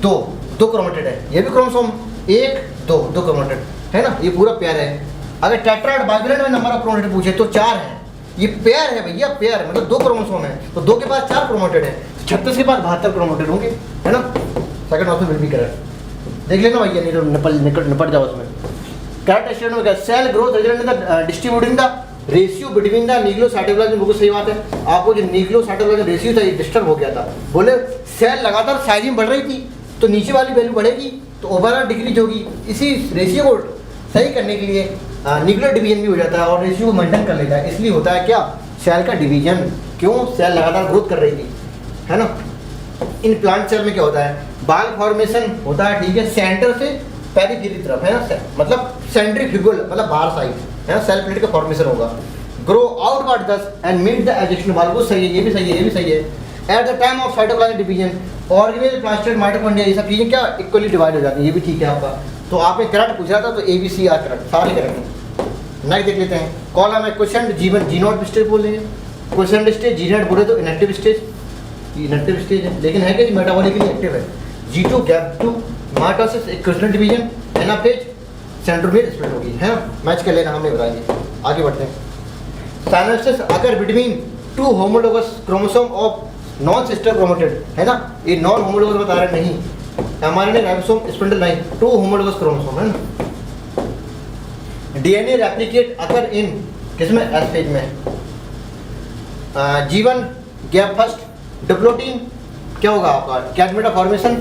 Speaker 1: 2 क्रोमेटेड है, ये भी क्रोमोसोम 1 2 क्रोमेटेड है ना, ये पूरा पेयर है। अगर टेट्राड बाइवेलेंट में नंबर ऑफ क्रोमेटेड पूछे तो 4 है, ये पेयर है भैया, पेयर मतलब 2 क्रोमोसोम है, तो 2 के पास 4 क्रोमेटेड है, 36 के पास 72 क्रोमेटेड होंगे, है ना। Second option will be correct, देख लेना भैया, नहीं तो निपट जाओ उसमें। करेक्ट स्टेटमेंट में cell growth result in the distributing the ratio between the nucleocytoplasm, बिल्कुल सही बात है। आपको जो न्यूक्लियोसाइटोप्लाज्म रेशियो था ये डिस्टर्ब हो गया था, बोले सेल लगातार साइज में बढ़ रही थी, तो नीचे वाली वैल्यू बढ़ेगी तो ओवरऑल डिक्रीज होगी। इसी रेशियो को सही करने के लिए न्यूक्लियर डिवीजन भी हो जाता है और रेशियो को मेंटेन कर लेता है, इसलिए होता है क्या, सेल का डिवीजन। क्यों, सेल लगातार ग्रोथ कर रही थी, है ना। इन प्लांट सेल में क्या होता है, बाल फॉर्मेशन होता है, ठीक है, सेंटर से पेरिफेरी तरफ, है ना, मतलब सेंट्रीफ्यूगल मतलब बाहर साइड, है ना, सेल प्लेट का फॉर्मेशन होगा। ग्रो आउटवर्ड दस एंड मीट द एजेक्शन वाल, वो सही है, ये भी सही है, ये भी सही है। Eight the time of cytoplasmic division organelle plastid mitochondria, ये सब चीज़ें क्या इक्वली डिवाइड हो जाती हैं, ये भी ठीक है आपका। तो आपने करेक्ट पूछा था, तो ABC आर करेक्ट, सारे करेक्ट। नेक्स्ट देख लेते हैं, कॉलम है क्वेश्चन जीवन जी नॉट स्टेज बोल देंगे, क्वेश्चन स्टेज जी नॉट बोले तो इनएक्टिव स्टेज, इनएक्टिव स्टेज है, लेकिन है कि मेटाबॉलिकली एक्टिव है। G2 गैप 2 माइटोसिस एक crystal division, anaphase centromere split होगी, है ना, मैच कर लेना, हमें बताएंगे। आगे बढ़ते हैं, synapsis occur between 2 homologous chromosome of non sister chromatid, है ना, ये नॉन होमोलोगस बता रहे नहीं, mRNA ribosome spindle line 2 homologous chromosome, है ना। DNA रेप्लिकेट अकर इन किसमें, एस फेज में। G1 गैप फर्स्ट डिप्लोटीन क्या होगा आपका, chiasmata formation,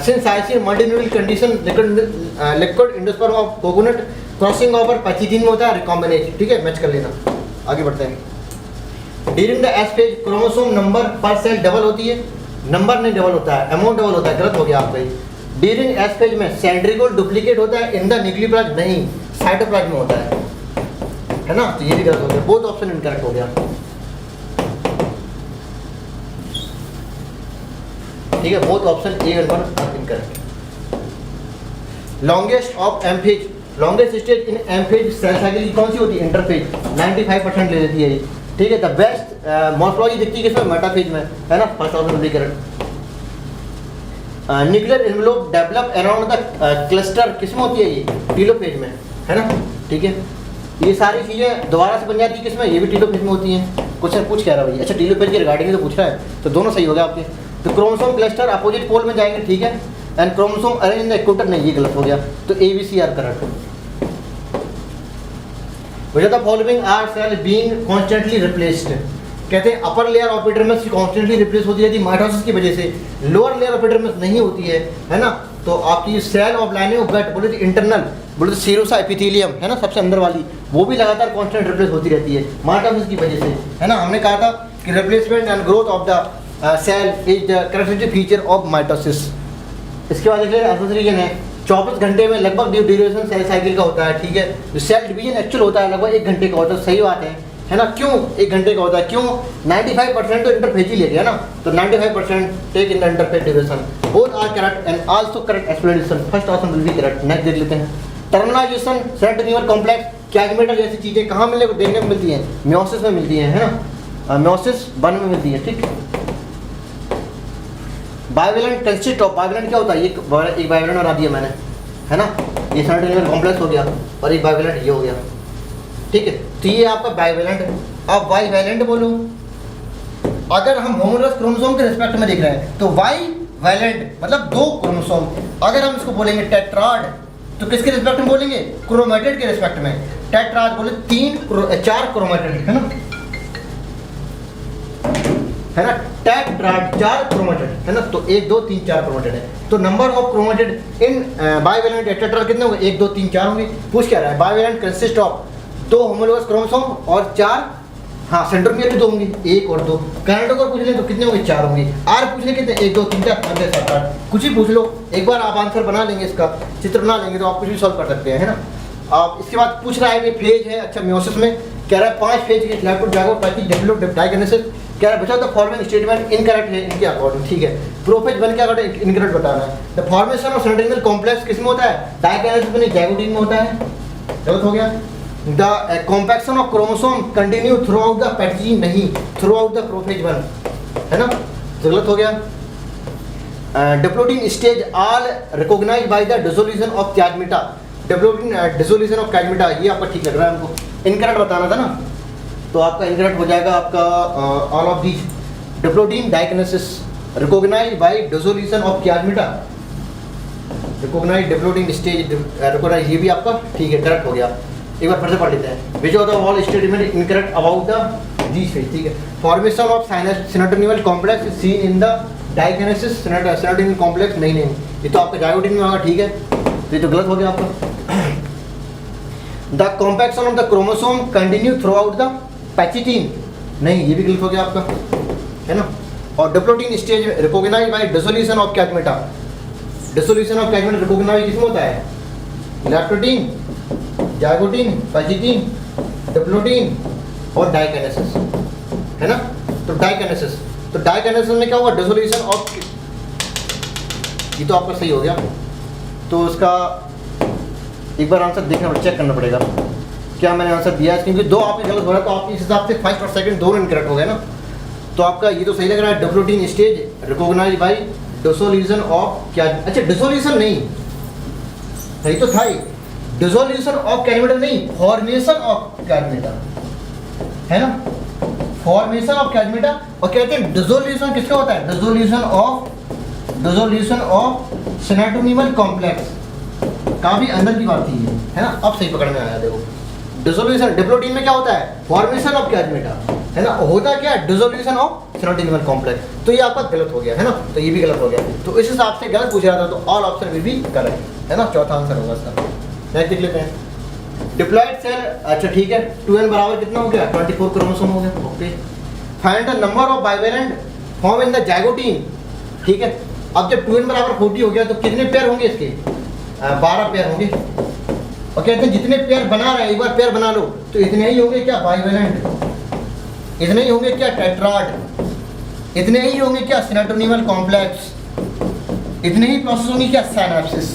Speaker 1: syncytium multinuclear condition, liquid endosperm of coconut crossing over pachytene में होता है रिकॉम्बिनेज, ठीक है, मैच कर लेना। आगे बढ़ते हैं, during the S phase chromosome number पर सेल डबल होती है, नंबर नहीं डबल होता है, अमाउंट डबल होता है, गलत हो गया आपका। ड्यूरिंग एस फेज में सेंट्रीगोल डुप्लीकेट होता है, इन द न्यूक्लियोप्लाज्म नहीं, साइटोप्लाज्म में होता है ना, तो ये भी गलत हो गया, बोथ ऑप्शन इनकरेक्ट हो गया, ठीक है, बोथ ऑप्शन ए और 1 are incorrect. Longest of M phase, longest stage in M phase cell cycle की कौन सी होती है, इंटरफेज, 95% ले लेती है ये, ठीक है। द बेस्ट मॉर्फोलॉजी दिखती है किसमें, मेटाफेज में, है ना, फर्स्ट ऑप्शन भी correct. Nuclear envelope develop around the cluster किसमें होती है, ये टीलोफेज में, है ना, ठीक है। ये सारी चीज़ें दोबारा से बन जाती है किसमें, ये भी टीलोफेज में होती हैं। क्वेश्चन पूछ क्या रहा है भाई, अच्छा टीलोफेज के रिगार्डिंग तो पूछ रहा है, तो दोनों सही हो गया आपके। तो क्रोमोसोम क्लस्टर अपोजिट पोल में जाएंगे, ठीक है, and chromosome arrange in the equator, नहीं ये गलत हो गया, तो A B C are correct. Which of the following are cell being constantly replaced? कहते हैं upper layer of epidermis constantly replace होती है माइटोसिस की वजह से, लोअर लेयर ऑफ एपिडर्मिस नहीं होती है ना। तो आपकी cell of lining of gut बोले तो इंटरनल बोले तो सीरोसा एपिथेलियम है ना, सबसे अंदर वाली, वो भी लगातार कांस्टेंट रिप्लेस होती रहती है माइटोसिस की वजह से, है ना। हमने कहा था कि replacement and growth of the cell is the characteristic feature of mitosis. इसके बाद देखिए एसोसिएशन है, 24 घंटे में लगभग ड्यूरेशन सेल साइकिल का होता है, ठीक है। जो सेल डिवीजन एक्चुअल होता है लगभग 1 घंटे का होता है, सही बात है ना। क्यों 1 घंटे का होता है, क्यों 95% तो इंटरफेज ही ले गया ना, तो 95% take in the interphase duration, both are correct and also correct explanation, first option will be correct. Next देख लेते हैं, टर्मिनाइजेशन सेंट्रोन्यूअल कॉम्प्लेक्स कैगमेटा जैसी चीजें कहाँ मिलने को देखने को मिलती हैं, म्योसिस में मिलती हैं, है ना, म्योसिस 1 में मिलती है, ठीक। बाइवेलेंट कंसिस्ट ऑफ, बाइवेलेंट क्या होता है, एक बाइवेलेंट बना दिया मैंने, है ना, ये सेंट्रोन्यूअल कॉम्प्लेक्स हो गया और एक बाइवेलेंट ये हो गया, ठीक है। तो ये आपका बाइवेलेंट है। अब बाइवेलेंट बोलो, अगर हम होमोलॉगस क्रोमोसोम के रिस्पेक्ट में देख रहे हैं तो बाइवेलेंट मतलब 2 क्रोमोसोम, अगर हम इसको बोलेंगे टेट्राड तो किसके रिस्पेक्ट में बोलेंगे, क्रोमेटिड के रिस्पेक्ट में। टेट्राड बोले 4 क्रोमेटिड, है ना, है ना, टेट्राड 4 क्रोमेटिड, है ना, तो 1 2 3 4 क्रोमेटिड है। तो number of chromatid in bivalent tetrad कितने होंगे, 1 2 3 4 होंगे। पूछ क्या रहा है, bivalent consist of 2 homologous chromosome और 4, हाँ सेंट्रोमियर भी 2 होंगे, 1 और 2। कैनेडो को पूछ लें तो कितने होंगे, 4 होंगे। आर पूछ लें कितने, 1 2 3 4 5 6 7 8, कुछ भी पूछ लो, एक बार आप आंसर बना लेंगे, इसका चित्र बना लेंगे तो आप कुछ भी सॉल्व कर सकते हैं, है ना। आप इसके बाद पूछ रहा है कि फेज है, अच्छा म्योसिस में कह रहा है 5 फेज के लैक्टो जागो पैकिंग डेवलप डाइगोनेसिस, कह रहा है बचा द फॉलोइंग स्टेटमेंट इनकरेक्ट है इनके अकॉर्डिंग, ठीक है। प्रोफेज 1 क्या करते हैं, इनकरेक्ट बताना है। The formation of synaptonemal complex किस में होता है, डाइगोनेसिस में, जाइगोटिन में होता है, गलत हो गया। The compaction of chromosome continue throughout the pattern, नहीं थ्रू आउट द प्रोफेज 1, है ना, गलत हो गया। Diplotene stage all recognised by the dissolution of chiasmata, diplotene dissolution of chiasmata, ये आपका ठीक लग रहा है हमको, इनकरेक्ट बताना था ना, तो आपका इनकरेक्ट हो जाएगा आपका all of these. Diplotene diakinesis recognised by dissolution of chiasmata, recognised diplotene stage recognised, ये भी आपका ठीक है, करेक्ट हो गया। एक बार फिर से पढ़ लेते हैं, which of the all statement incorrect about the these phase, ठीक है। Formation of synaptonemal complex is seen in the diakinesis synaptonemal complex, नहीं ये तो आपका जाइगोटिन में होगा, ठीक है, तो ये तो गलत हो गया आपका। The compaction of the chromosome continue throughout the pachytene, नहीं ये भी गलत हो गया आपका, है ना। और diplotene stage recognised by dissolution of chiasmata, dissolution of chiasmata recognised किसमें होता है, लैक्टोटीन, जाइगोटिन, पैचिटीन, डिप्लोडिन और डाइगोनेसिस, है ना। तो डाइगोनेसिस, तो डाइगोनेसिस में क्या हुआ, डिसोल्यूशन ऑफ, ये तो आपका सही हो गया। तो उसका एक बार आंसर देखना पड़ेगा, चेक करना पड़ेगा क्या मैंने आंसर दिया है, क्योंकि 2 आपके गलत हो रहा है, तो आप इस हिसाब से फर्स्ट और सेकंड दोनों इनकरेक्ट हो गए ना। तो आपका ये तो सही लग रहा है, diplotene stage recognised by dissolution of क्या, अच्छा डिसोल्यूशन नहीं, सही तो था ही, डिसोल्यूशन ऑफ कैडमिटा नहीं, फॉर्मेशन ऑफ कैडमिटा, है ना, फॉर्मेशन ऑफ कैडमिटा। और कहते हैं डिसोल्यूशन किसका होता है, डिसोल्यूशन ऑफ सेंट्रोन्यूअल कॉम्प्लेक्स, काफी अंदर की बात थी ये, है ना। अब सही पकड़ में आया, देखो डिसोल्यूशन, डिप्लोडिन में क्या होता है, फॉर्मेशन ऑफ कैडमिटा, है ना, होता क्या है, डिसोल्यूशन ऑफ सेंट्रोन्यूअल कॉम्प्लेक्स, तो ये आपका गलत हो गया, है ना, तो ये भी गलत हो गया। तो इस हिसाब से गलत पूछ रहा था, तो all option will be correct, है ना, चौथा आंसर होगा इसका। नेक्स्ट देख लेते हैं, डिप्लॉयड सेल, अच्छा ठीक है, 2n बराबर कितना हो गया, 24 क्रोमोसोम हो गया, okay. Find the number of bivalent form in the zygotene, ठीक है। अब जब 2n बराबर 40 हो गया तो कितने पेयर होंगे इसके, 12 पेयर होंगे। और कहते हैं जितने पेयर बना रहे हैं, एक बार पेयर बना लो तो इतने ही होंगे क्या बाइवेलेंट, इतने ही होंगे क्या टेट्राड, इतने ही होंगे क्या सेंट्रोन्यूअल कॉम्प्लेक्स, इतने ही प्रोसेस होंगे क्या सिनैप्सिस,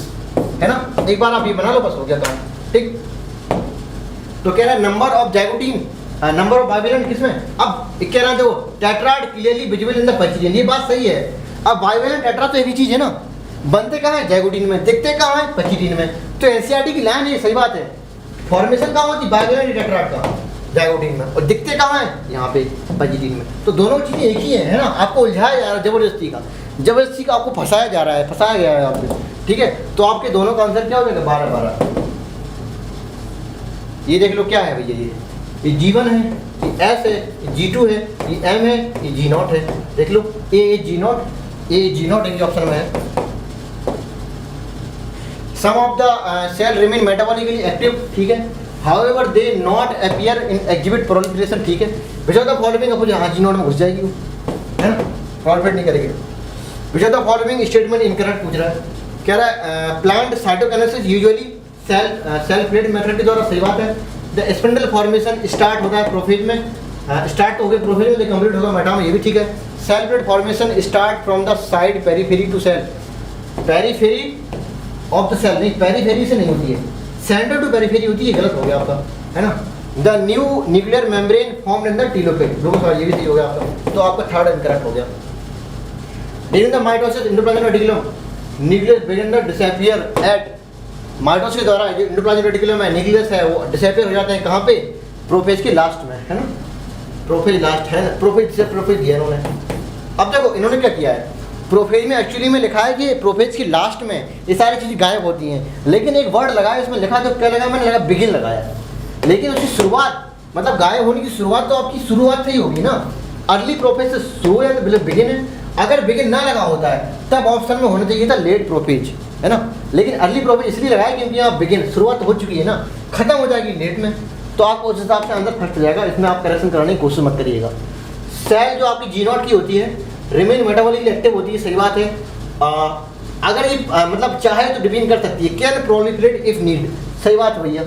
Speaker 1: है ना। एक बार आप ये बना लो, बस हो गया काम, ठीक। तो कह रहा है number of zygotene, number of bivalent किसमें, अब कह रहा है देखो tetrad clearly visible in the pachytene, ये बात सही है। अब बाइवेलेंट टेट्राड तो एक ही चीज है ना, बनते कहाँ है, जाइगोटिन में, दिखते कहाँ है, पैचिटीन में। तो एनसीईआरटी की लाइन है, सही बात है। फॉर्मेशन कहाँ होती है, बाइवेलेंट टेट्राड का, जाइगोटीन में, और दिखते कहाँ हैं, यहाँ पे पैजिटीन में। तो दोनों चीज़ें एक ही है ना, आपको उलझाया जा रहा है जबरदस्ती का आपको फंसाया जा रहा है, फंसाया गया है आपको, ठीक है। तो आपके दोनों का आंसर क्या हो जाएगा, 12-12। ये देख लो क्या है भैया, ये G1 है, ये S है, ये G2 है, ये M है, ये G0 है। देख लो ये G0 एक ऑप्शन में है। Some of the cell remain metabolically active, ठीक है, however they not appear in exhibit proliferation, ठीक है। Which of the following oppose, हाँ G0 में घुस जाएगी वो, है ना, प्रोलिफरेट नहीं करेगी। Which of the following statement incorrect पूछ रहा है, कह रहा है plant cytokinesis usually cell plate method के द्वारा, सही बात है। द स्पिंडल फॉर्मेशन स्टार्ट होता है प्रोफेज में, स्टार्ट हो गया प्रोफेज में, कंप्लीट होगा मेटा में, ये भी ठीक है। Cell plate formation start from the side periphery to cell, periphery of the cell, नहीं पेरीफेरी से नहीं होती है, सेंटर टू पेरीफेरी होती है, गलत हो गया आपका, है ना। The new nuclear membrane form in the telophase, ये भी सही हो गया आपका, तो आपका थर्ड इनकरेक्ट हो गया। During the mitosis endoplasmic reticulum nucleus begin the disappear at, mitosis के द्वारा जो एंडोप्लाज्मिक रेटिकुलम है, न्यूक्लियस है, वो डिसअपीयर हो जाते हैं कहाँ पे, प्रोफेज के लास्ट में, है ना, प्रोफेज लास्ट है ना, प्रोफेज से प्रोफेज दिया इन्होंने। अब देखो इन्होंने क्या किया है, प्रोफेज में एक्चुअली में लिखा है कि प्रोफेज की लास्ट में ये सारी चीज़ें गायब होती हैं, लेकिन एक वर्ड लगाया इसमें, लिखा तो क्या लगा, मैंने लगा बिगिन लगाया, लेकिन उसकी शुरुआत मतलब गायब होने की शुरुआत तो आपकी शुरुआत से ही होगी ना, अर्ली प्रोफेज से शुरू है तो बिगिन है। अगर बिगिन ना लगा होता है तब ऑप्शन में होना चाहिए था लेट प्रोफेज, है ना, लेकिन अर्ली प्रोफेज इसलिए लगाया क्योंकि यहाँ बिगिन शुरुआत हो चुकी है ना, खत्म हो जाएगी लेट में, तो आपको उस हिसाब से आंसर फर्स्ट जाएगा, इसमें आप करेक्शन कराने की कोशिश मत करिएगा। सेल जो आपकी G0 की होती है रिमेन मेटाबॉलिकली एक्टिव होती है, सही बात है। अगर ये मतलब चाहे तो डिवीजन कर सकती है, कैन प्रोलिफरेट इफ नीड, सही बात है भैया।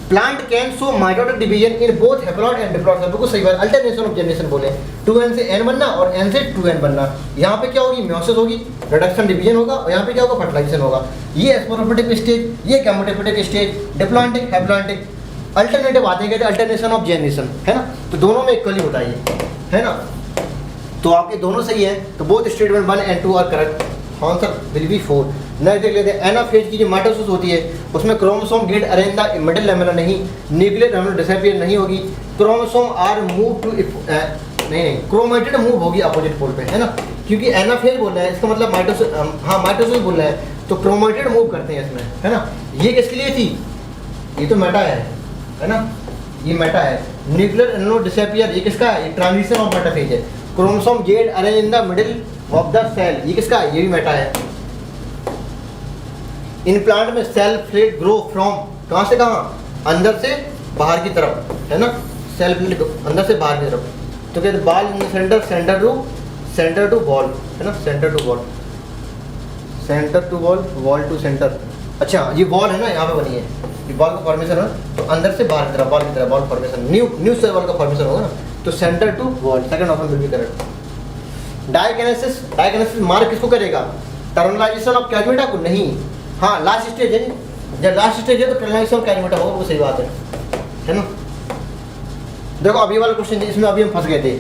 Speaker 1: Plant can show mitotic division in both haploid and diploid, बिल्कुल सही बात, अल्टरनेशन ऑफ जनरेशन बोले, 2n से n बनना और n से 2n बनना। यहाँ पे क्या होगी, म्योसिस होगी, रिडक्शन डिवीजन होगा, और यहाँ पे क्या होगा, फर्टिलाइजेशन होगा। ये स्पोरोफिटिक स्टेज, ये गैमेटोफिटिक स्टेज, डिप्लॉइडिक हैप्लॉइडिक, अल्टरनेटिव आते हैं, अल्टरनेशन ऑफ जनरेशन, है ना, तो दोनों में इक्वली होता है ना। तो आपके दोनों सही है, तो both statement 1 and 2 are correct, answer will be 4। Next देख लेते हैं, एनाफेज की जो माइटोसिस होती है उसमें chromosome get arrange the middle lamella, नहीं, न्यूक्लियर लेमेला डिसअपीयर नहीं होगी, क्रोमोसोम आर मूव टू नहीं क्रोमेटिड मूव होगी अपोजिट पोल पे, है ना, क्योंकि एनाफेज बोल रहा है, इसका मतलब माइटोसिस, हाँ माइटोसिस बोल रहा है, तो क्रोमेटिड मूव करते हैं इसमें, है ना। ये किसके लिए थी, ये तो मेटा है ना, ये मेटा है। न्यूक्लियर एनो डिसअपीयर ये किसका है, ये ट्रांजिशन ऑफ मेटाफेज है। Chromosome get arrange in the middle of the cell, ये किसका है, ये भी मेटा है। इन प्लांट में सेल प्लेट ग्रो फ्रॉम, कहाँ से कहाँ, अंदर से बाहर की तरफ, है ना, सेल प्लेट अंदर से बाहर की तरफ, तो कहते wall in the centre, centre to wall, है ना, centre to wall, wall to centre. अच्छा ये बॉल है ना, यहाँ पे बनी है, ये बॉल का फॉर्मेशन है, तो अंदर से बाहर की तरफ, बॉल की तरफ, ball formation, new cell ball का फॉर्मेशन होगा ना, तो centre to ball, second option will be correct. Diakinesis mark किसको करेगा, टर्मिनलाइजेशन ऑफ कैजमेटा को, नहीं, हाँ लास्ट स्टेज है, जब लास्ट स्टेज है तो टर्मिनलाइजेशन ऑफ कैजमेटा होगा, वो सही बात है ना। देखो अभी वाला क्वेश्चन इसमें अभी हम फंस गए थे,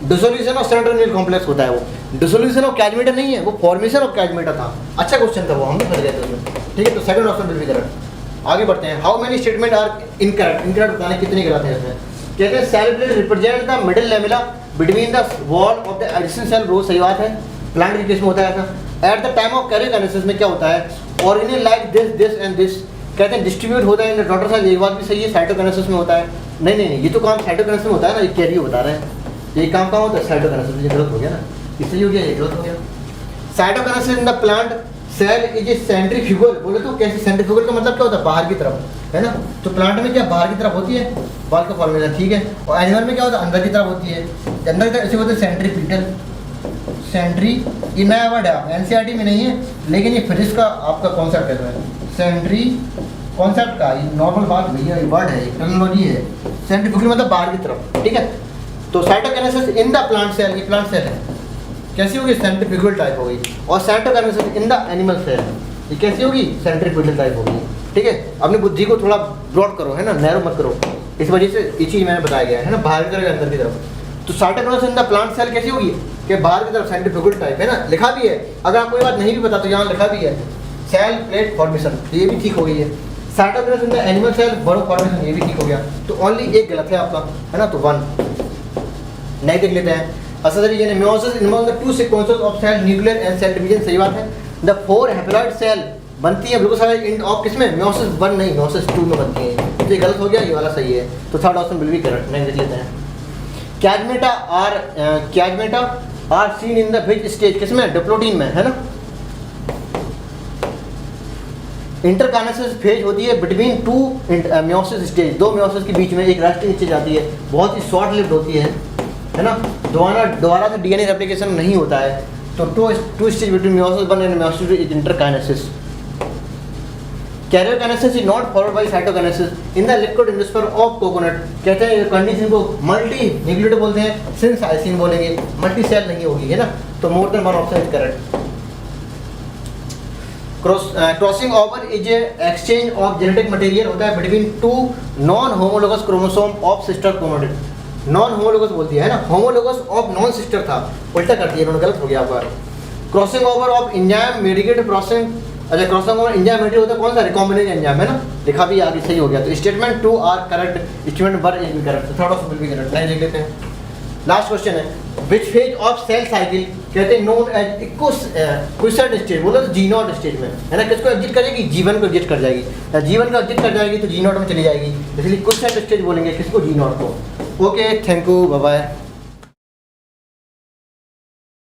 Speaker 1: डिसोल्यूशन ऑफ सेंट्रोनियल कॉम्प्लेक्स होता है, वो डिसोल्यूशन ऑफ कैजमेटा नहीं है, वो फॉर्मेशन ऑफ कैजमेटा था। अच्छा क्वेश्चन था वो, हम भी फंस गए थे उसमें, ठीक है, तो second option will be correct. आगे बढ़ते हैं, how many statement are incorrect बताने कितने गलत हैं इसमें। कहते हैं cell plate represent the middle lamella between the wall of the addition cell, रोज सही बात है, प्लांट के केस में होता है ऐसा। Eight the time of karyokinesis में क्या होता है, organelle like this and this, कहते हैं डिस्ट्रीब्यूट होता है इन द डॉटर सेल, ये बात भी सही है, साइटोकाइनेसिस में होता है, नहीं ये तो काम साइटोकाइनेसिस में होता है ना, ये कैरियो बता रहे हैं, ये काम कहाँ होता है, साइटोकाइनेसिस में, ये गलत हो गया ना, इससे हो गया, ये गलत हो गया। Cytokinesis in the plant cell is a centrifugal, बोले तो कैसे, सेंट्रीफ्यूगल का मतलब क्या होता है, बाहर की तरफ, है ना, तो प्लांट में क्या बाहर की तरफ होती है, बॉल का फॉर्मेशन, ठीक है, और एनिमल में क्या होता है, अंदर की तरफ होती है, अंदर की तरफ इसे बोलते हैं सेंट्रीपिटल, ये नया वर्ड है, एनसीईआरटी में नहीं है, लेकिन ये फिजिक्स का आपका कॉन्सेप्ट है, सेंट्री कॉन्सेप्ट का, ये नॉर्मल बात भैया, ये वर्ड है, टेक्नोलॉजी है, सेंट्रीफ्यूगल मतलब बाहर की तरफ, ठीक है। तो cytokinesis in the plant cell, ये प्लांट सेल है, कैसी होगी, सेंट्रीफ्यूगल टाइप होगी, और cytokinesis in the animal cell, ये कैसी होगी, सेंट्रीफ्यूगल टाइप होगी, ठीक है। अपनी बुद्धि को थोड़ा ब्रॉड करो, है ना, नैरो मत करो, इस वजह से ये चीज़ मैंने बताया गया है ना, बाहर की तरफ अंदर की तरफ। तो cytokinesis in the plant cell कैसी होगी, कि बाहर की तरफ सेंट्रीफ्यूगल टाइप, है ना, लिखा भी है, अगर आपको ये बात नहीं भी पता तो यहाँ लिखा भी है, सेल प्लेट फॉर्मेशन, ये भी ठीक हो गई है। Cytokinesis in the animal cell, bird formation, ये भी ठीक हो गया। तो ओनली एक गलत है आपका, है ना, तो 1 नहीं देख लेते हैं। अच्छा तरीके से meiosis involve the 2 sequences of cell nuclear and cell division, सही बात है। द 4 हैप्लॉइड सेल बनती है बिल्कुल सही इन ऑफ किसमें, मियोसिस 1 नहीं मियोसिस 2 में बनती है। तो ये गलत हो गया, ये वाला सही है। तो third option will be correct, नहीं देख लेते हैं। Chiasmata are seen in the which stage, किसमें, डिप्लोडीन में, है ना। इंटरकाइनेसिस फेज होती है बिटवीन 2 मियोसिस स्टेज, 2 मियोसिस के बीच में एक रेस्टिंग स्टेज आती है, बहुत ही शॉर्ट लिव्ड होती है ना। दोबारा से डीएनए रेप्लिकेशन नहीं होता है। तो two stage between meiosis 1 and meiosis 2 is interkinesis. Karyokinesis is not followed by cytokinesis in the liquid industry of coconut, कहते हैं कंडीशन को मल्टी न्यूक्लियोटाइड बोलते हैं, सिंस आइसिन बोलेंगे, मल्टी सेल नहीं होगी, है ना। तो more than 1 option is correct. Crossing over is a exchange of genetic material होता है between 2 non homologous chromosome of sister chromatid. Non homologous बोलती है ना, होमोलोगस ऑफ नॉन सिस्टर था, उल्टा कर दिया इन्होंने, गलत हो गया आपका। Crossing over of enzyme medicated processing, अच्छा क्रॉसिंग ओवर एंजाइम मेडिकेट होता है कौन सा, रिकॉम्बिनेंट एंजाइम, है ना, लिखा भी आगे सही हो गया। तो statement 2 are correct, statement 1 is correct, तो third option will be correct, नहीं लिख लेते हैं। लास्ट क्वेश्चन है, which phase of cell cycle कहते हैं नोन एज क्विसेंट स्टेज, बोलो तो जी नॉट स्टेज में, है ना। किसको एग्जिट कर जाएगी, जीवन को एग्जिट कर जाएगी। जीवन को एग्जिट कर जाएगी तो जी नॉट में चली जाएगी, इसलिए क्विसेंट स्टेज बोलेंगे किसको, जी नॉट को। Okay, thank you, bye bye.